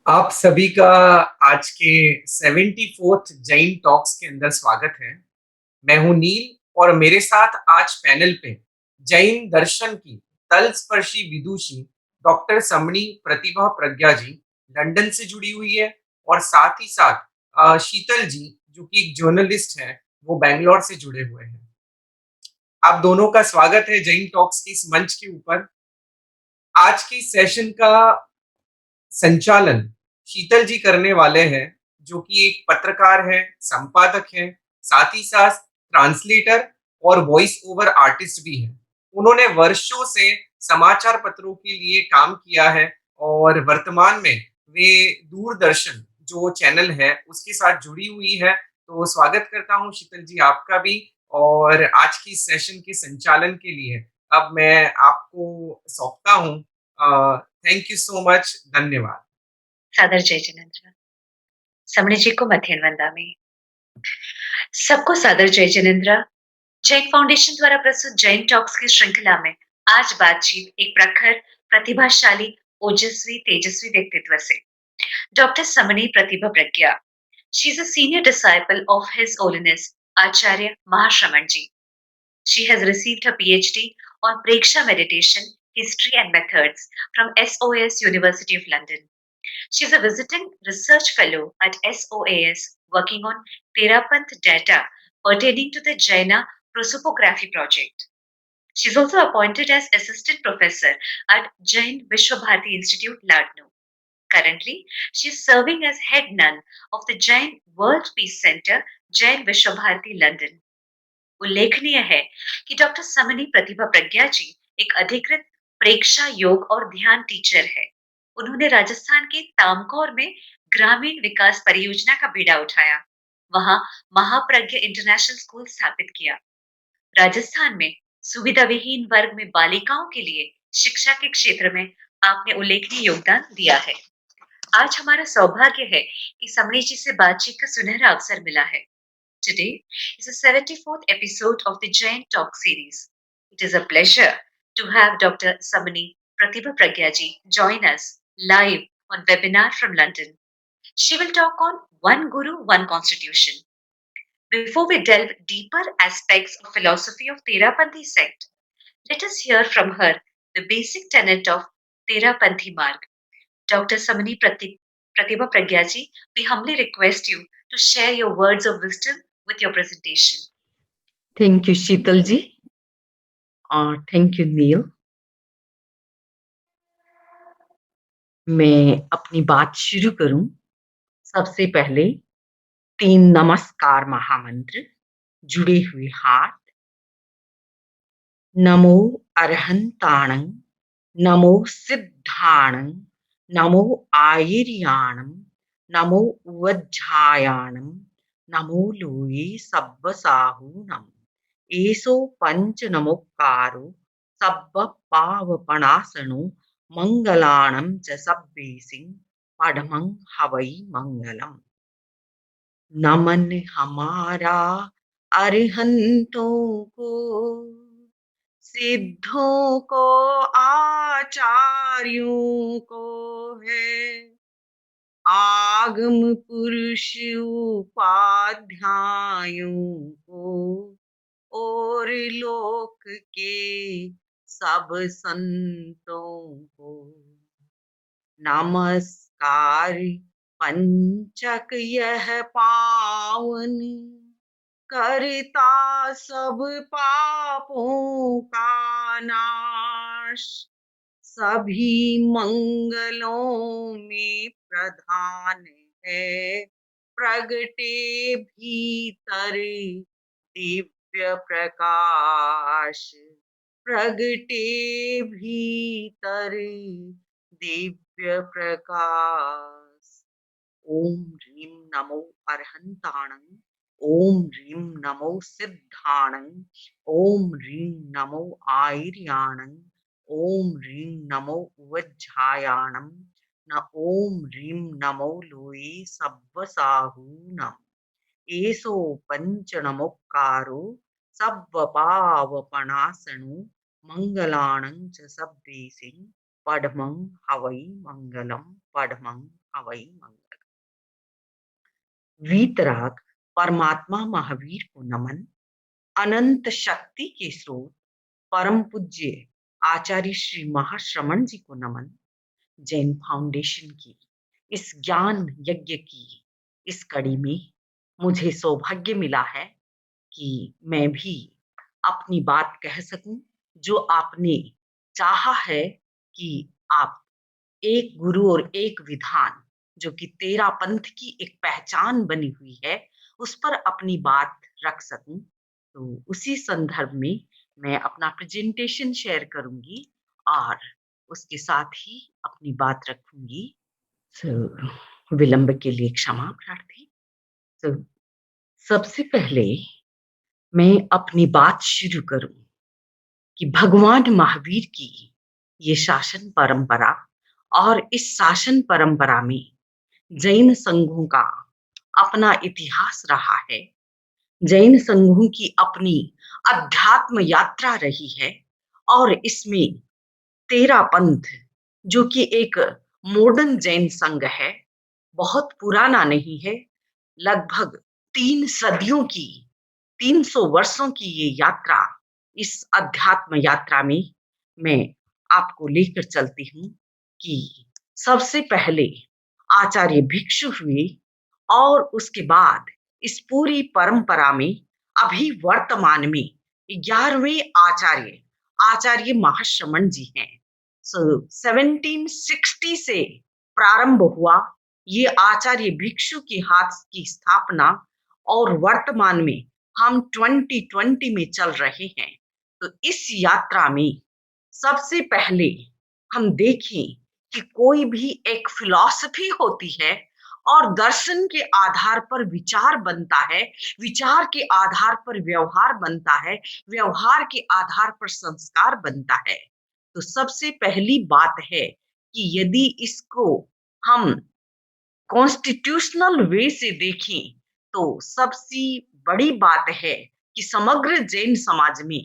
आप सभी का आज के 74th जैन टॉक्स के अंदर स्वागत है। मैं हूं नील और मेरे साथ आज पैनल पे जैन दर्शन की तलस्पर्शी विदुषी डॉक्टर समणी प्रतिभा प्रज्ञा जी लंदन से जुड़ी हुई है और साथ ही साथ शीतल जी जो कि एक जर्नलिस्ट है, वो बैंगलोर से जुड़े हुए हैं। आप दोनों का स्वागत है जैन टॉक्स के इस मंच के ऊपर। आज की सेशन का संचालन शीतल जी करने वाले हैं, जो कि एक पत्रकार है, संपादक है, साथ ही साथ ट्रांसलेटर और वॉइस ओवर आर्टिस्ट भी है। उन्होंने वर्षों से समाचार पत्रों के लिए काम किया है और वर्तमान में वे दूरदर्शन जो चैनल है उसके साथ जुड़ी हुई है। तो स्वागत करता हूँ शीतल जी आपका भी। और आज की सेशन के संचालन के लिए अब मैं आपको सौंपता हूँ। Thank you so much. धन्यवाद। सादर जय जिनेन्द्र। समणी जी को मध्यन वंदा में सबको सादर जय जिनेन्द्र। जैन फाउंडेशन द्वारा प्रस्तुत जैन टॉक्स की श्रृंखला में आज बातचीत एक प्रखर, प्रतिभाशाली, ओजस्वी, तेजस्वी व्यक्तित्व से, doctor Samani Pratibha Pragya. She is a senior disciple of his holiness Acharya Mahashraman ji. She has received her PhD on Preksha Meditation, History and Methods from SOAS University of London. She is a visiting research fellow at SOAS working on Therapanth data pertaining to the Jaina prosopography project. She is also appointed as assistant professor at Jain Vishwabharati Institute, Ladno. Currently, she is serving as head nun of the Jain World Peace Center, Jain Vishwabharati, London. उल्लेखनीय है कि doctor समनी प्रतिभा प्रज्ञा जी एक अधिकृत प्रेक्षा योग और ध्यान teacher है। उन्होंने राजस्थान के तामकोर में ग्रामीण विकास परियोजना का बीड़ा उठाया, वहां महाप्रज्ञ इंटरनेशनल स्कूल स्थापित किया। राजस्थान में सुविधा विहीन वर्ग में बालिकाओं के लिए शिक्षा के क्षेत्र में आपने उल्लेखनीय योगदान दिया है। आज हमारा सौभाग्य है कि समणी जी से बातचीत का सुनहरा अवसर मिला है। Today is the 74th episode of the Jain Talk series. It is a pleasure to have Dr. Samani Pratibha Pragyaji join us live on webinar from London. She will talk on One Guru, One Constitution. Before we delve deeper aspects of philosophy of Therapanthi sect, let us hear from her the basic tenet of Therapanthi Marg. Dr. Samani Pratibha Pragyaji, we humbly request you to share your words of wisdom with your presentation. Thank you Sheetal ji और thank you नील। मैं अपनी बात शुरू करूं। सबसे पहले 3 नमस्कार महामंत्र, जुड़े हुए हाथ। नमो अरहंताणं, नमो सिद्धाणं, नमो आयर्याणं, नमो वज्झायाणं, नमो लोये सब्बसाहूनम्। एसो पंच नमोकारो सब्ब पावपणासनो मंगलाणं च सब्बेसिं पढ़मं हवै मंगलम। नमन हमारा अरिहंतों को, सिद्धों को, आचार्यों को है। आगम पुरुष उपाध्यायों को और लोक के सब संतों को। नमस्कार पंचक यह पावन, करता सब पापों का नाश। सभी मंगलों में प्रधान है, प्रगटे भीतर दिव्य प्रकाश। प्रगटे भीतर दिव्य प्रकाश। ओम ह्रीं नमो अरहंताणं, ओम ह्रीं नमो सिद्धाणं, ओम ह्रीं नमो आयर्याणं, ओम ह्रीं नमो वज्झायाणं, न ओम ह्रीं नमो लोये सब्बसाहूनम्। एसो पंच नमोकारो सब्ब पावपणासनो मंगलाणं च सब्बेसिं पढ़मं हवै मंगलम। पढ़मं हवै मंगल। वीतराग परमात्मा महावीर को नमन। अनंत शक्ति के स्रोत परम पूज्य आचार्य श्री महाश्रमण जी को नमन। जैन फाउंडेशन की इस ज्ञान यज्ञ की इस कड़ी में मुझे सौभाग्य मिला है कि मैं भी अपनी बात कह सकूं, जो आपने चाहा है कि आप एक गुरु और एक विधान, जो कि तेरा पंथ की एक पहचान बनी हुई है, उस पर अपनी बात रख सकूं। तो उसी संदर्भ में मैं अपना प्रेजेंटेशन शेयर करूंगी और उसके साथ ही अपनी बात रखूंगी। विलंब के लिए क्षमा प्रार्थी। तो सबसे पहले मैं अपनी बात शुरू करूं कि भगवान महावीर की ये शासन परंपरा और इस शासन परंपरा में जैन संघों का अपना इतिहास रहा है। जैन संघों की अपनी अध्यात्म यात्रा रही है और इसमें तेरा पंथ, जो कि एक मॉडर्न जैन संघ है, बहुत पुराना नहीं है, लगभग 3 सदियों की, 300 वर्षों की ये यात्रा, इस अध्यात्म यात्रा में मैं आपको लेकर चलती हूँ कि सबसे पहले आचार्य भिक्षु हुए और उसके बाद इस पूरी परंपरा में अभी वर्तमान में 11वें आचार्य आचार्य महाश्रमण जी हैं। 1760 से प्रारंभ हुआ ये आचार्य भिक्षु के हाथ की स्थापना और वर्तमान में हम 2020 में चल रहे हैं। तो इस यात्रा में सबसे पहले हम देखें कि कोई भी एक फिलॉसफी होती है और दर्शन के आधार पर विचार बनता है, विचार के आधार पर व्यवहार बनता है, व्यवहार के आधार पर संस्कार बनता है। तो सबसे पहली बात है कि यदि इसको हम कॉन्स्टिट्यूशनल वे से देखें तो सबसे बड़ी बात है कि समग्र जैन समाज में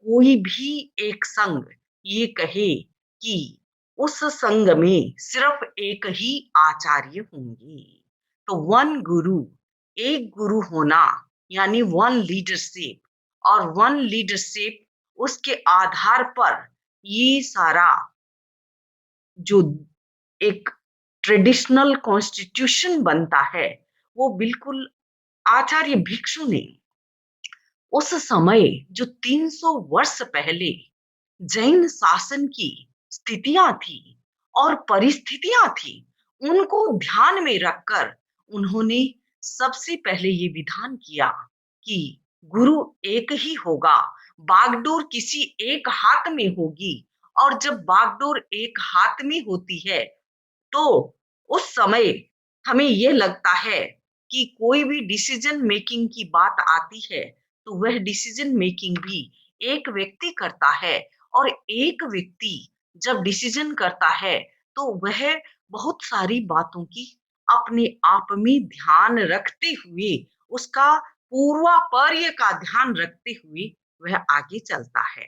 कोई भी एक संघ ये कहे कि उस संघ में सिर्फ एक ही आचार्य होंगे। तो वन गुरु, एक गुरु होना, यानी वन लीडरशिप, और वन लीडरशिप उसके आधार पर ये सारा जो एक ट्रेडिशनल कॉन्स्टिट्यूशन बनता है, वो बिल्कुल आचार्य भिक्षु ने उस समय जो 300 वर्ष पहले जैन शासन की स्थितियां थी और परिस्थितियां थी, उनको ध्यान में रखकर उन्होंने सबसे पहले ये विधान किया कि गुरु एक ही होगा, बागडोर किसी एक हाथ में होगी। और जब बागडोर एक हाथ में होती है तो उस समय हमें ये लगता है कि कोई भी डिसीजन मेकिंग की बात आती है तो वह डिसीजन मेकिंग भी एक व्यक्ति करता है, और एक व्यक्ति जब डिसीजन करता है तो वह बहुत सारी बातों की अपने आप में ध्यान रखते हुए, उसका पूर्वापर्य का ध्यान रखते हुए वह आगे चलता है।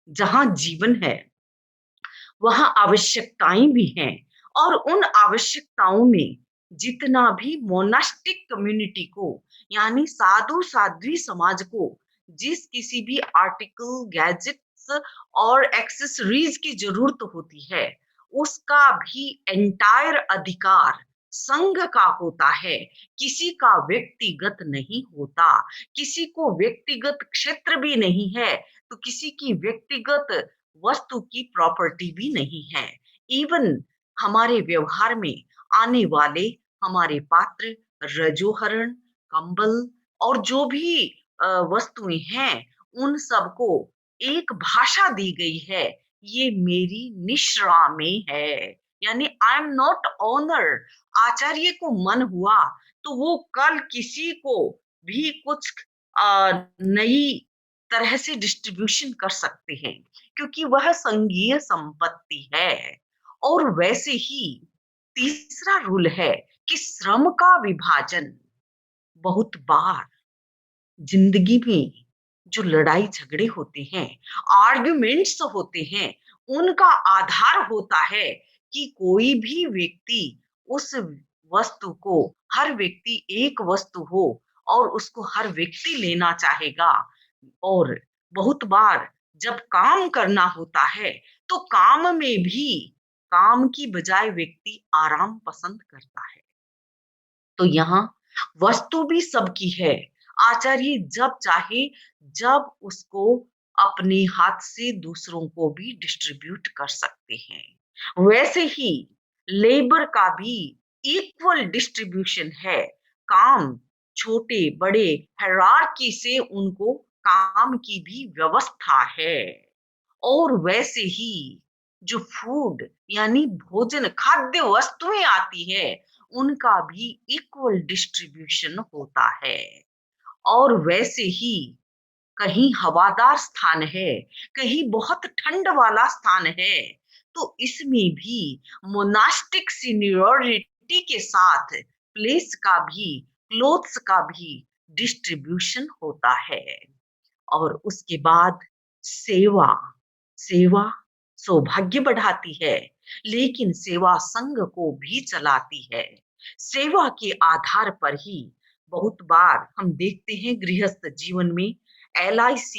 जहां जीवन है वहां आवश्यकताएं भी हैं, और उन आवश्यकताओं में जितना भी मोनास्टिक कम्युनिटी को, यानी साधु साध्वी समाज को जिस किसी भी आर्टिकल, गैजेट्स और एक्सेसरीज की जरूरत होती है, उसका भी एंटायर अधिकार संघ का होता है। किसी का व्यक्तिगत नहीं होता, किसी को व्यक्तिगत क्षेत्र भी नहीं है, तो किसी की व्यक्तिगत वस्तु की प्रॉपर्टी भी नहीं है। इवन हमारे व्यवहार में आने वाले हमारे पात्र, रजोहरण, कंबल और जो भी वस्तुएं हैं, उन सबको एक भाषा दी गई है, ये मेरी निश्रा में है, यानी आई एम नॉट ऑनर। आचार्य को मन हुआ तो वो कल किसी को भी कुछ नई तरह से डिस्ट्रीब्यूशन कर सकते हैं, क्योंकि वह संघीय संपत्ति है। और वैसे ही तीसरा रूल है कि श्रम का विभाजन। बहुत बार जिंदगी में जो लड़ाई झगड़े होते हैं, आर्ग्यूमेंट्स होते हैं, उनका आधार होता है कि कोई भी व्यक्ति उस वस्तु को हर व्यक्ति एक वस्तु हो और उसको हर व्यक्ति लेना चाहेगा। और बहुत बार जब काम करना होता है तो काम में भी काम की बजाय व्यक्ति आराम पसंद करता है। तो यहाँ वस्तु भी सबकी है। आचार्य जब चाहे जब उसको अपने हाथ से दूसरों को भी डिस्ट्रीब्यूट कर सकते हैं। वैसे ही लेबर का भी इक्वल डिस्ट्रीब्यूशन है। काम छोटे बड़े हायरार्की से उनको काम की भी व्यवस्था है। और वैसे ही जो फूड यानी भोजन खाद्य वस्तुएं आती है उनका भी इक्वल डिस्ट्रीब्यूशन होता है। और वैसे ही कहीं हवादार स्थान है, कहीं बहुत ठंड वाला स्थान है, तो इसमें भी मोनास्टिक सीनियोरिटी के साथ प्लेस का भी क्लोथ्स का भी डिस्ट्रीब्यूशन होता है। और उसके बाद सेवा सेवा सौभाग्य बढ़ाती है, लेकिन सेवा संघ को भी चलाती है। सेवा के आधार पर ही बहुत बार हम देखते हैं गृहस्थ जीवन में LIC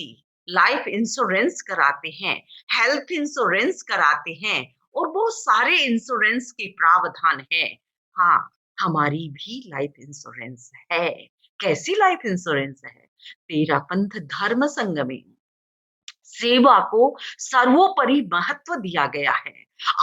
लाइफ इंश्योरेंस कराते हैं, हेल्थ इंश्योरेंस कराते हैं और बहुत सारे इंश्योरेंस के प्रावधान है। हाँ, हमारी भी लाइफ इंश्योरेंस है। कैसी लाइफ इंश्योरेंस है? तेरा पंथ धर्म संघ में सेवा को सर्वोपरि महत्व दिया गया है।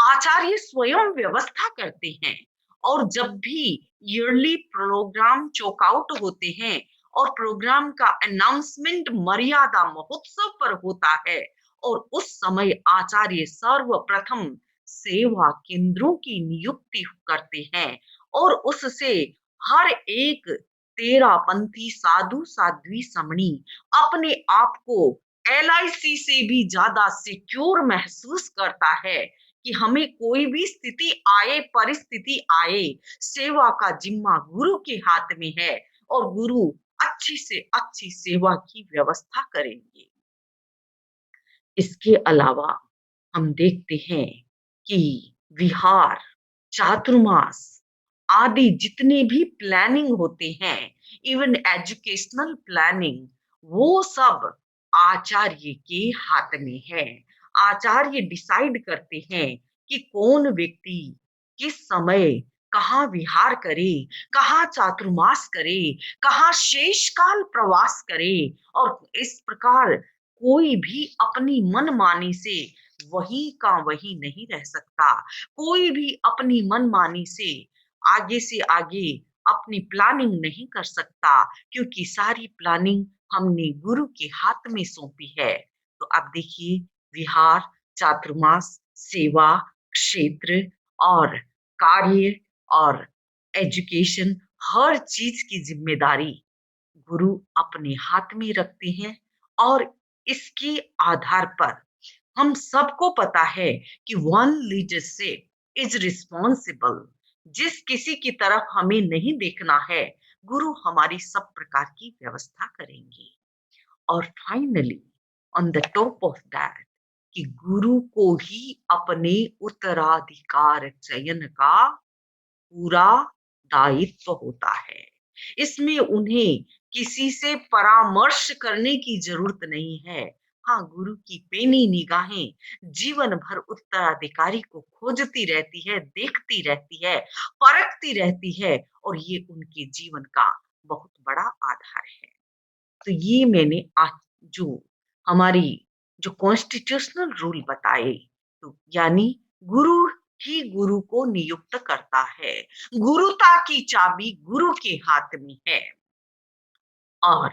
आचार्य स्वयं व्यवस्था करते हैं और जब भी ईयरली प्रोग्राम चोकआउट होते हैं और प्रोग्राम का अनाउंसमेंट मर्यादा महोत्सव पर होता है और उस समय आचार्य सर्वप्रथम सेवा केंद्रों की नियुक्ति करते हैं और उससे हर एक तेरा पंथी साधु साध्वी समणी अपने आप को LIC से भी ज्यादा सिक्योर महसूस करता है कि हमें कोई भी स्थिति आए परिस्थिति आए सेवा का जिम्मा गुरु के हाथ में है और गुरु अच्छी से अच्छी सेवा की व्यवस्था करेंगे। इसके अलावा हम देखते हैं कि विहार चातुर्मास आदि जितने भी प्लानिंग होते हैं, इवन एजुकेशनल प्लानिंग, वो सब आचार्य के हाथ में है। आचार्य डिसाइड करते हैं कि कौन व्यक्ति किस समय कहाँ विहार करे, कहाँ चातुर्मास करे, कहाँ शेषकाल प्रवास करे और इस प्रकार कोई भी अपनी मनमानी से वही का वही नहीं रह सकता। कोई भी अपनी मनमानी से आगे अपनी प्लानिंग नहीं कर सकता क्योंकि सारी प्लानिंग हमने गुरु के हाथ में सौंपी है। तो अब देखिए विहार, चातुर्मास, सेवा, क्षेत्र और कार्य और एजुकेशन हर चीज की जिम्मेदारी गुरु अपने हाथ में रखते हैं। और इसके आधार पर हम सबको पता है कि वन लीडरशिप इज रिस्पॉन्सिबल। जिस किसी की तरफ हमें नहीं देखना है, गुरु हमारी सब प्रकार की व्यवस्था करेंगे। और finally on the top of that कि गुरु को ही अपने उत्तराधिकार चयन का पूरा दायित्व होता है। इसमें उन्हें किसी से परामर्श करने की जरूरत नहीं है। हाँ, गुरु की पैनी निगाहें जीवन भर उत्तराधिकारी को खोजती रहती है, देखती रहती है, परखती रहती है और ये उनके जीवन का बहुत बड़ा आधार है। तो ये मैंने आज जो हमारी जो कॉन्स्टिट्यूशनल रूल बताए, तो यानी गुरु ही गुरु को नियुक्त करता है। गुरुता की चाबी गुरु के हाथ में है। और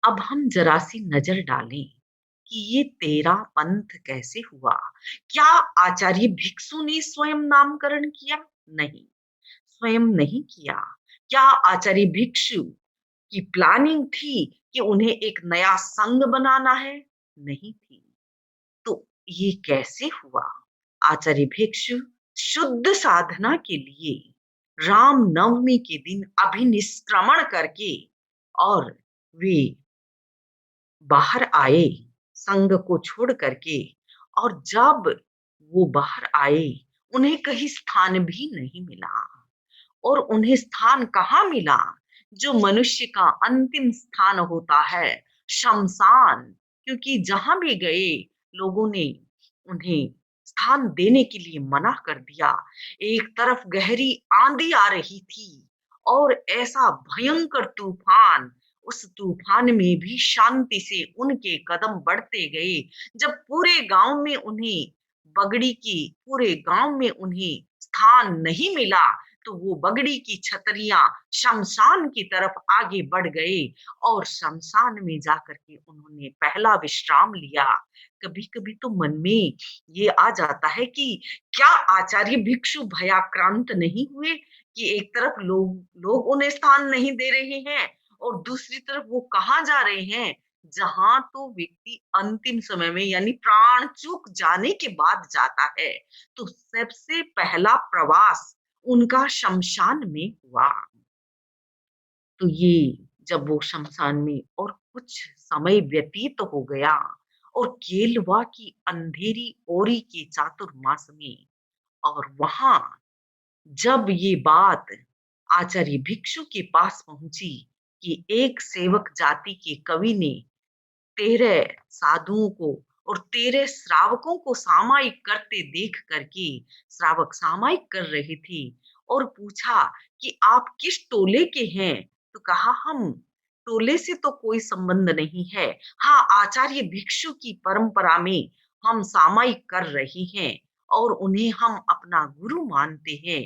अब हम जरा सी नजर डालें कि ये तेरा पंथ कैसे हुआ। क्या आचार्य भिक्षु ने स्वयं नामकरण किया? नहीं, स्वयं नहीं किया। क्या आचार्य भिक्षु की प्लानिंग थी कि उन्हें एक नया संघ बनाना है? नहीं थी। तो ये कैसे हुआ? आचार्य भिक्षु शुद्ध साधना के लिए राम नवमी के दिन अभिनिष्क्रमण करके और वे बाहर आए संघ को छोड़ करके। और जब वो बाहर आए उन्हें कहीं स्थान भी नहीं मिला। और उन्हें स्थान कहाँ मिला? जो मनुष्य का अंतिम स्थान होता है, शमशान। क्योंकि जहां भी गए, लोगों ने उन्हें स्थान देने के लिए मना कर दिया। एक तरफ गहरी आंधी आ रही थी और ऐसा भयंकर तूफान, उस तूफान में भी शांति से उनके कदम बढ़ते गए। जब पूरे गांव में उन्हें स्थान नहीं मिला, तो वो बगड़ी की छतरियां शमशान की तरफ आगे बढ़ गए और शमशान में जाकर के उन्होंने पहला विश्राम लिया। कभी कभी तो मन में ये आ जाता है कि क्या आचार्य भिक्षु भयाक्रांत नहीं हुए कि एक तरफ लोग उन्हें स्थान नहीं दे रहे हैं और दूसरी तरफ वो कहाँ जा रहे हैं, जहां तो व्यक्ति अंतिम समय में यानी प्राण चूक जाने के बाद जाता है। तो सबसे पहला प्रवास उनका शमशान में हुआ। तो ये जब वो शमशान में और कुछ समय व्यतीत हो गया और केलवा की अंधेरी ओरी के चातुर्मास में, और वहां जब ये बात आचार्य भिक्षु के पास पहुंची कि एक सेवक जाति के कवि ने 13 साधुओं को और 13 श्रावकों को सामायिक करते देख करके, श्रावक सामायिक कर रहे थे, और पूछा कि आप किस टोले के हैं? तो कहा हम टोले से तो कोई संबंध नहीं है, हाँ आचार्य भिक्षु की परंपरा में हम सामायिक कर रहे हैं और उन्हें हम अपना गुरु मानते हैं।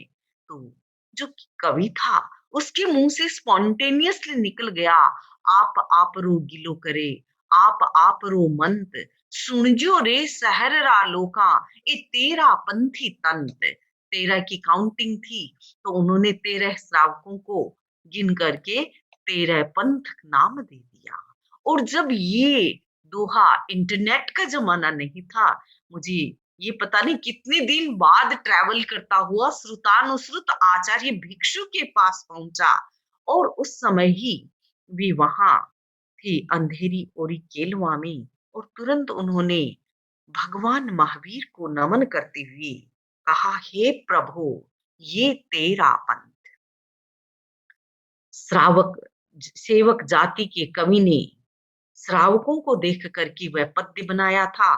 तो जो कवि था, उसके मुंह से स्पॉन्टेनियसली निकल गया, आप रो गिलो करे, आप रो मंत, सुनजो रे सहर रा लोका, ये तेरा पंथी तंत। 13 की काउंटिंग थी, तो उन्होंने 13 श्रावकों को गिन करके 13 पंथ नाम दे दिया। और जब ये दोहा, इंटरनेट का जमाना नहीं था, मुझे ये पता नहीं कितने दिन बाद ट्रैवल करता हुआ श्रुतानुश्रुत आचार्य भिक्षु के पास पहुंचा, और उस समय ही भी वहां थे अंधेरी ओरी केलवा में, और तुरंत उन्होंने भगवान महावीर को नमन करते हुए कहा, हे प्रभु, ये तेरा पंथ। श्रावक सेवक जाति के कवि ने श्रावकों को देख करके वह पद्य बनाया था,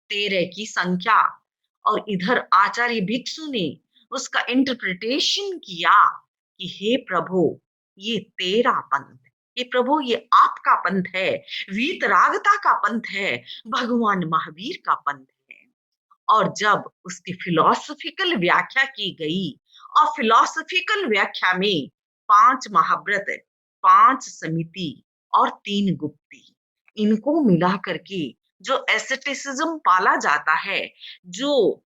13 की संख्या, और इधर आचार्य भिक्षु ने उसका इंटरप्रिटेशन किया कि हे प्रभु, ये तेरा पंथ, हे प्रभु ये आपका पंथ है, वीतरागता का पंथ है, भगवान महावीर का पंथ है। और जब उसकी फिलॉसफिकल व्याख्या की गई, और फिलॉसफिकल व्याख्या में 5 महाव्रत, 5 समिति और 3 गुप्ती, इनको मिला करके जो एस्थेटिसिज्म पाला जाता है, जो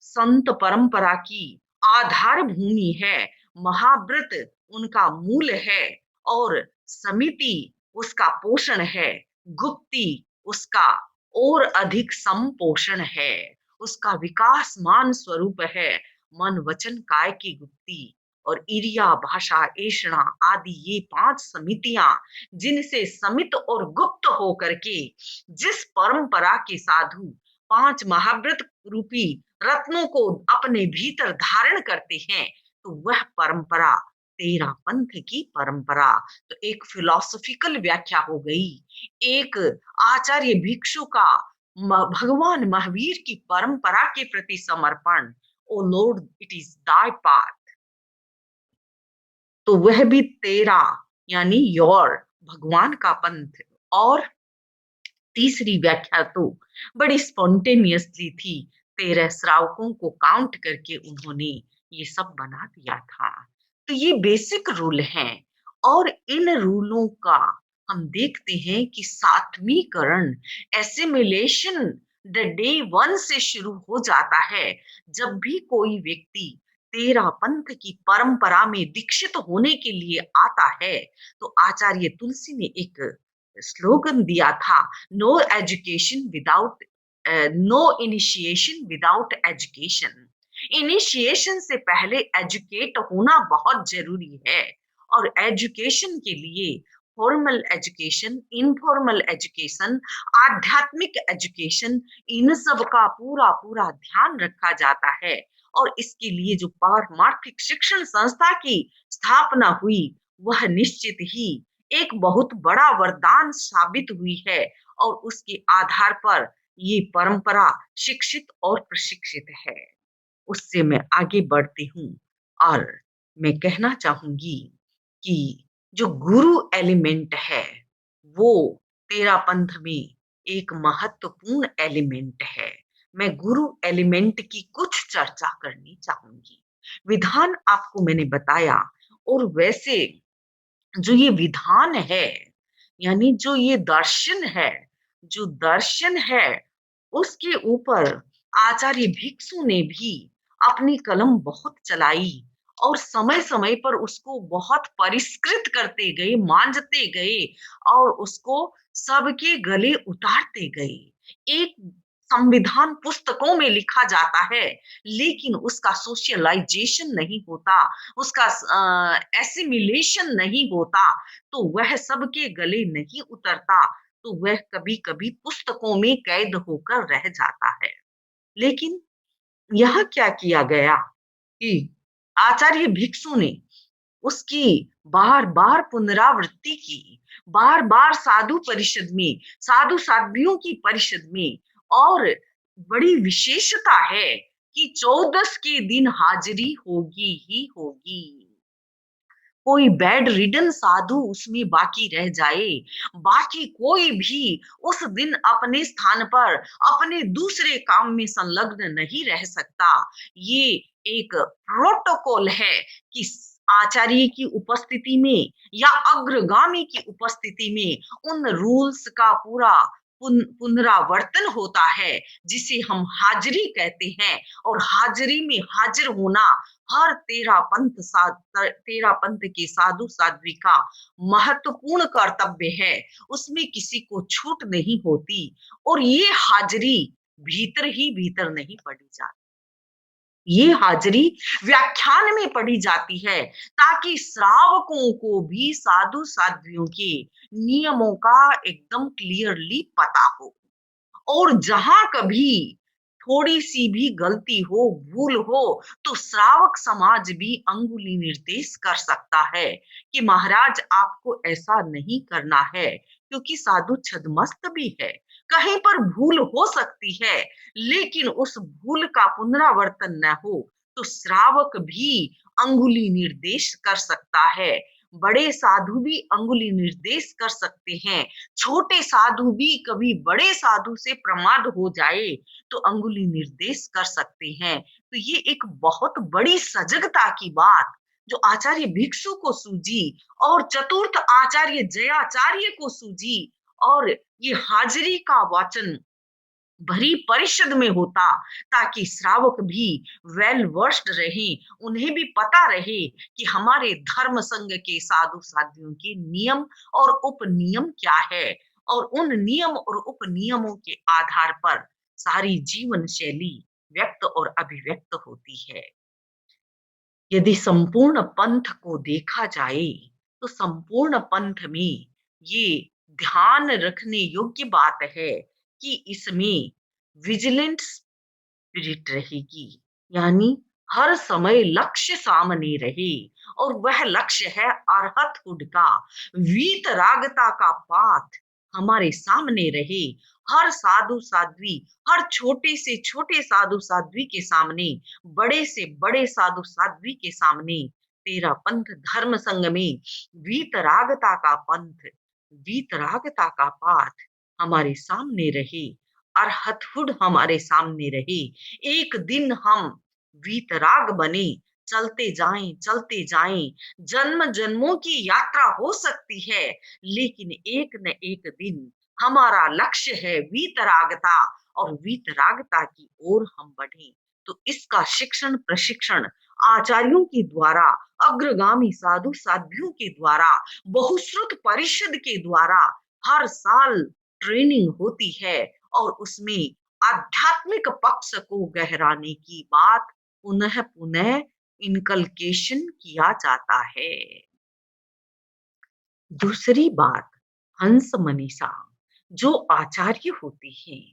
संत परंपरा की आधार भूमि है, महाव्रत उनका मूल है और समिति उसका पोषण है, गुप्ती उसका और अधिक संपोषण है, उसका विकासमान स्वरूप है। मन वचन काय की गुप्ती और इरिया भाषा ऐषणा आदि ये 5 समितियां, जिनसे समित और गुप्त होकर के जिस परंपरा के साधु 5 महाव्रत रूपी रत्नों को अपने भीतर धारण करते हैं, तो वह परंपरा 13 पंथ की परंपरा। तो एक फिलॉसफिकल व्याख्या हो गई, एक आचार्य भिक्षु का भगवान महावीर की परंपरा के प्रति समर्पण, O lord it is thy path, तो वह भी तेरा यानी योर, भगवान का पंथ। और तीसरी व्याख्या तो बड़ी स्पॉन्टेनियसली थी, 13 श्रावकों को काउंट करके उन्होंने ये सब बना दिया था। तो ये बेसिक रूल हैं, और इन रूलों का हम देखते हैं कि सात्वीकरण, एसिमिलेशन द डे 1 से शुरू हो जाता है। जब भी कोई व्यक्ति 13 पंथ की परंपरा में दीक्षित होने के लिए आता है, तो आचार्य तुलसी ने एक स्लोगन दिया था, no education without no initiation without education. Initiation से पहले एजुकेट होना बहुत जरूरी है, और एजुकेशन के लिए फॉर्मल एजुकेशन, इनफॉर्मल एजुकेशन, आध्यात्मिक एजुकेशन, इन सब का पूरा पूरा ध्यान रखा जाता है। और इसके लिए जो पारमार्थिक शिक्षण संस्था की स्थापना हुई, वह निश्चित ही एक बहुत बड़ा वरदान साबित हुई है। और उसके आधार पर ये परंपरा शिक्षित और प्रशिक्षित है। उससे मैं आगे बढ़ती हूँ और मैं कहना चाहूंगी कि जो गुरु एलिमेंट है, वो तेरा पंथ में एक महत्वपूर्ण एलिमेंट है। मैं गुरु एलिमेंट की कुछ चर्चा करनी चाहूंगी। विधान आपको मैंने बताया, और वैसे जो ये विधान है, यानी जो ये दर्शन है, जो दर्शन है, उसके ऊपर आचार्य भिक्षु ने भी अपनी कलम बहुत चलाई और समय समय पर उसको बहुत परिष्कृत करते गए, मांझते गए और उसको सबके गले उतारते गए। एक संविधान पुस्तकों में लिखा जाता है, लेकिन उसका सोशलाइजेशन नहीं होता, उसका एसिमिलेशन नहीं होता, तो वह सबके गले नहीं उतरता, तो वह कभी-कभी पुस्तकों में कैद होकर रह जाता है। लेकिन यह क्या किया गया कि आचार्य भिक्षु ने उसकी बार-बार पुनरावृत्ति की, बार-बार साधु परिषद में, साधु साध्वियों की परिषद में। और बड़ी विशेषता है कि 14 के दिन हाजिरी होगी ही होगी। कोई बेड रिडन साधु उसमें बाकी रह जाए, बाकी कोई भी उस दिन अपने स्थान पर अपने दूसरे काम में संलग्न नहीं रह सकता। ये एक प्रोटोकॉल है कि आचार्य की उपस्थिति में या अग्रगामी की उपस्थिति में उन रूल्स का पूरा पुनरावर्तन होता है, जिसे हम हाजिरी कहते हैं। और हाजिरी में हाजिर होना हर तेरा पंथ के साधु साध्वी का महत्वपूर्ण कर्तव्य है। उसमें किसी को छूट नहीं होती। और ये हाजिरी भीतर ही भीतर नहीं पड़ी जाती, ये हाजिरी व्याख्यान में पढ़ी जाती है, ताकि श्रावकों को भी साधु साध्वियों के नियमों का एकदम क्लियरली पता हो। और जहां कभी थोड़ी सी भी गलती हो, भूल हो, तो श्रावक समाज भी अंगुली निर्देश कर सकता है कि महाराज आपको ऐसा नहीं करना है, क्योंकि साधु छद्मस्त भी है, कहीं पर भूल हो सकती है। लेकिन उस भूल का पुनरावर्तन न हो, तो श्रावक भी अंगुली निर्देश कर सकता है। बड़े साधु भी अंगुली निर्देश कर सकते हैं। छोटे साधु भी कभी बड़े साधु से प्रमाद हो जाए तो अंगुली निर्देश कर सकते हैं। तो ये एक बहुत बड़ी सजगता की बात जो आचार्य भिक्षु को सूझी और चतुर्थ आचार्य जयाचार्य को सूझी। और ये हाजिरी का वाचन भरी परिषद में होता, ताकि श्रावक भी वेल वर्स्ड रहे, उन्हें भी पता रहे कि हमारे धर्म संघ के साधु साध्वियों के नियम और उपनियम क्या है। और उन नियम और उपनियमों के आधार पर सारी जीवन शैली व्यक्त और अभिव्यक्त होती है। यदि संपूर्ण पंथ को देखा जाए, तो संपूर्ण पंथ में ये ध्यान रखने योग्य बात है कि इसमें विजिलेंट स्पिरिट रहेगी, यानी हर समय लक्ष्य सामने रहे। और वह लक्ष्य है अरहतहुड का, वीतरागता का पाथ हमारे सामने रहे। हर साधु साध्वी, हर छोटे से छोटे साधु साध्वी के सामने, बड़े से बड़े साधु साध्वी के सामने तेरा पंथ धर्म संग में वीतरागता का पंथ, वीतरागता का पाठ हमारे सामने रहे, अरहतहुड हमारे सामने रहे। एक दिन हम वीतराग बने, चलते जाएं, जन्म जन्मों की यात्रा हो सकती है, लेकिन एक न एक दिन हमारा लक्ष्य है वीतरागता, और वीतरागता की ओर हम बढ़े। तो इसका शिक्षण प्रशिक्षण आचार्यों के द्वारा, अग्रगामी साधु साध्वियों के द्वारा, बहुश्रुत परिषद के द्वारा हर साल ट्रेनिंग होती है। और उसमें आध्यात्मिक पक्ष को गहराने की बात पुनः पुनः इनकलकेशन किया जाता है। दूसरी बात, हंस मनीषा जो आचार्य होते हैं,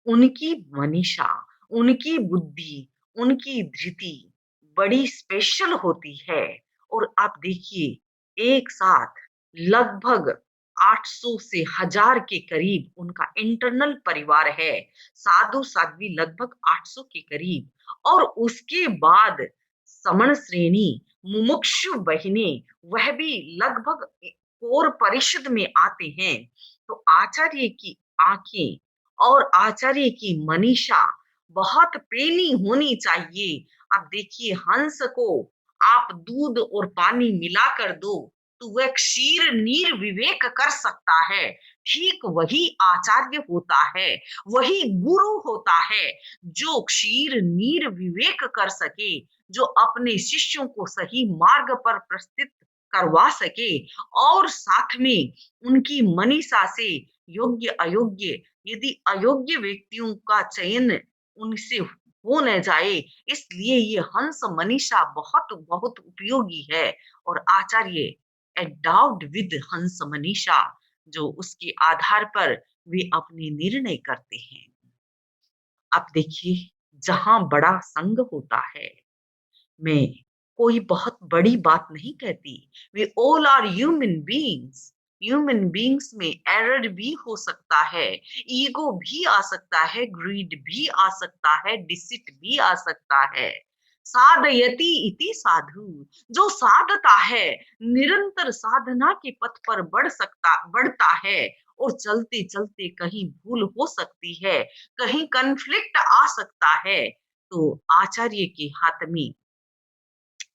उनकी मनीषा, उनकी बुद्धि, उनकी धृति बड़ी स्पेशल होती है। और आप देखिए, एक साथ लगभग 800 से 1000 के करीब उनका इंटरनल परिवार है, साधु साध्वी लगभग 800 के करीब। और उसके बाद समण श्रेणी, मुमुक्षु बहिने, वह भी लगभग कोर परिषद में आते हैं। तो आचार्य की आंखें और आचार्य की मनीषा बहुत पेनी होनी चाहिए। अब देखिए, हंस को आप दूध और पानी मिलाकर दो तो वह क्षीर नीर विवेक कर सकता है। ठीक वही आचार्य होता है, वही गुरु होता है, जो क्षीर नीर विवेक कर सके, जो अपने शिष्यों को सही मार्ग पर प्रस्तुत करवा सके, और साथ में उनकी मनीषा से योग्य अयोग्य, यदि अयोग्य व्यक्तियों का चयन उनसे हो न जाए, इसलिए ये हंस मनीषा बहुत बहुत उपयोगी है। और आचार्य एंडाउड विद हंस मनीषा, जो उसके आधार पर वे अपने निर्णय करते हैं। आप देखिए, जहां बड़ा संघ होता है, मैं कोई बहुत बड़ी बात नहीं कहती, we all are human beings. Human beings में एरर भी हो सकता है, ईगो भी आ सकता है, ग्रीड भी आ सकता है, डिसिट भी आ सकता है। साधयति इति साधु, जो साधता है, निरंतर साधना के पथ पर बढ़ता है। और चलते चलते कहीं भूल हो सकती है, कहीं कन्फ्लिक्ट आ सकता है, तो आचार्य के हाथ में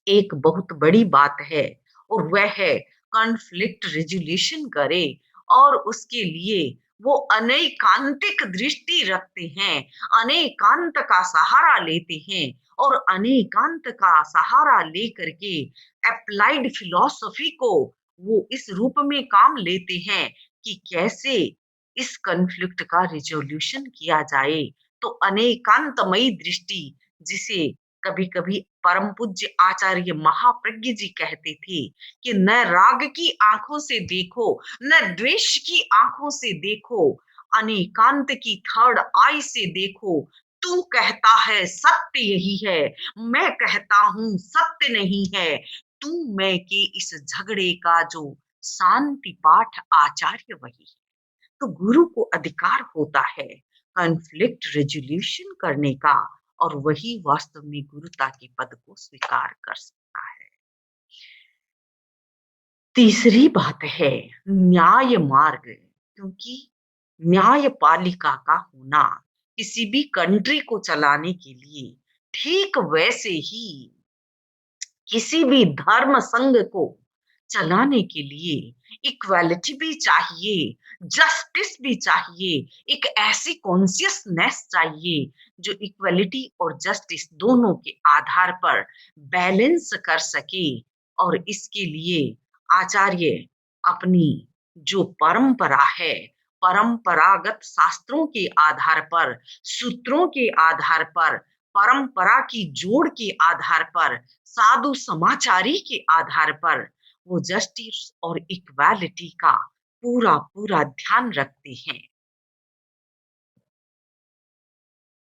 एक बहुत बड़ी बात है, और वह है कॉन्फ्लिक्ट रेजोल्यूशन करे। और उसके लिए वो अनैकांतिक दृष्टि रखते हैं, अनैकांत का सहारा लेते हैं, और अनैकांत का सहारा लेकर के अप्लाइड फिलॉसफी को वो इस रूप में काम लेते हैं कि कैसे इस कॉन्फ्लिक्ट का रिजोल्यूशन किया जाए। तो अनैकांतमयी दृष्टि, जिसे कभी कभी परम पूज्य आचार्य महाप्रज्ञ जी कहते थे कि न राग की आंखों से देखो, न द्वेष की आंखों से देखो, अनेकांत की थर्ड आई से देखो। तू कहता है सत्य यही है, मैं कहता हूं सत्य नहीं है। तू मैं के इस झगड़े का जो शांति पाठ आचार्य वही है। तो गुरु को अधिकार होता है कॉन्फ्लिक्ट रेजोल्यूशन करने का, और वही वास्तव में गुरुता के पद को स्वीकार कर सकता है। तीसरी बात है न्याय मार्ग, क्योंकि न्यायपालिका का होना किसी भी कंट्री को चलाने के लिए, ठीक वैसे ही किसी भी धर्म संघ को चलाने के लिए इक्वालिटी भी चाहिए, जस्टिस भी चाहिए, एक ऐसी कॉन्शियसनेस चाहिए जो इक्वालिटी और जस्टिस दोनों के आधार पर बैलेंस कर सके। और इसके लिए आचार्य अपनी जो परंपरा है, परंपरागत शास्त्रों के आधार पर, सूत्रों के आधार पर, परंपरा की जोड़ के आधार पर, साधु समाचारी के आधार पर वो जस्टिस और इक्वालिटी का पूरा पूरा ध्यान रखते हैं।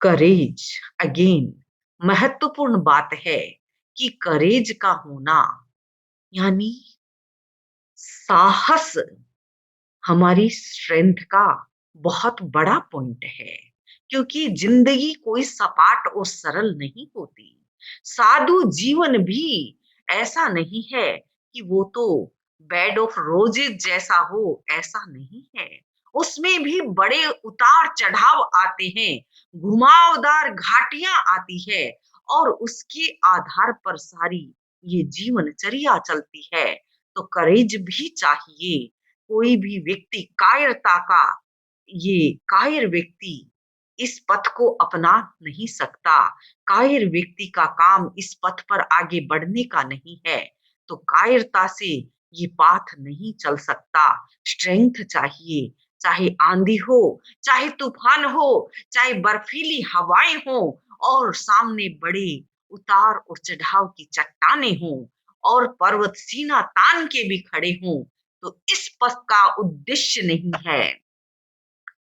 करेज, अगेन महत्वपूर्ण बात है कि करेज का होना यानी साहस हमारी स्ट्रेंथ का बहुत बड़ा पॉइंट है, क्योंकि जिंदगी कोई सपाट और सरल नहीं होती। साधु जीवन भी ऐसा नहीं है कि वो तो बेड ऑफ रोजेज जैसा हो, ऐसा नहीं है। उसमें भी बड़े उतार चढ़ाव आते हैं, घुमावदार घाटियां आती है, और उसके आधार पर सारी ये जीवनचर्या चलती है। तो करेज भी चाहिए। कोई भी व्यक्ति कायरता का, ये कायर व्यक्ति इस पथ को अपना नहीं सकता। कायर व्यक्ति का काम इस पथ पर आगे बढ़ने का नहीं है। तो कायरता से ये पाथ नहीं चल सकता। स्ट्रेंथ चाहिए, चाहे आंधी हो, चाहे तूफान हो, चाहे बर्फीली हवाएं हो, और सामने बड़े उतार और चढ़ाव की चट्टाने हों, और पर्वत सीना तान के भी खड़े हों, तो इस पथ का उद्देश्य नहीं है,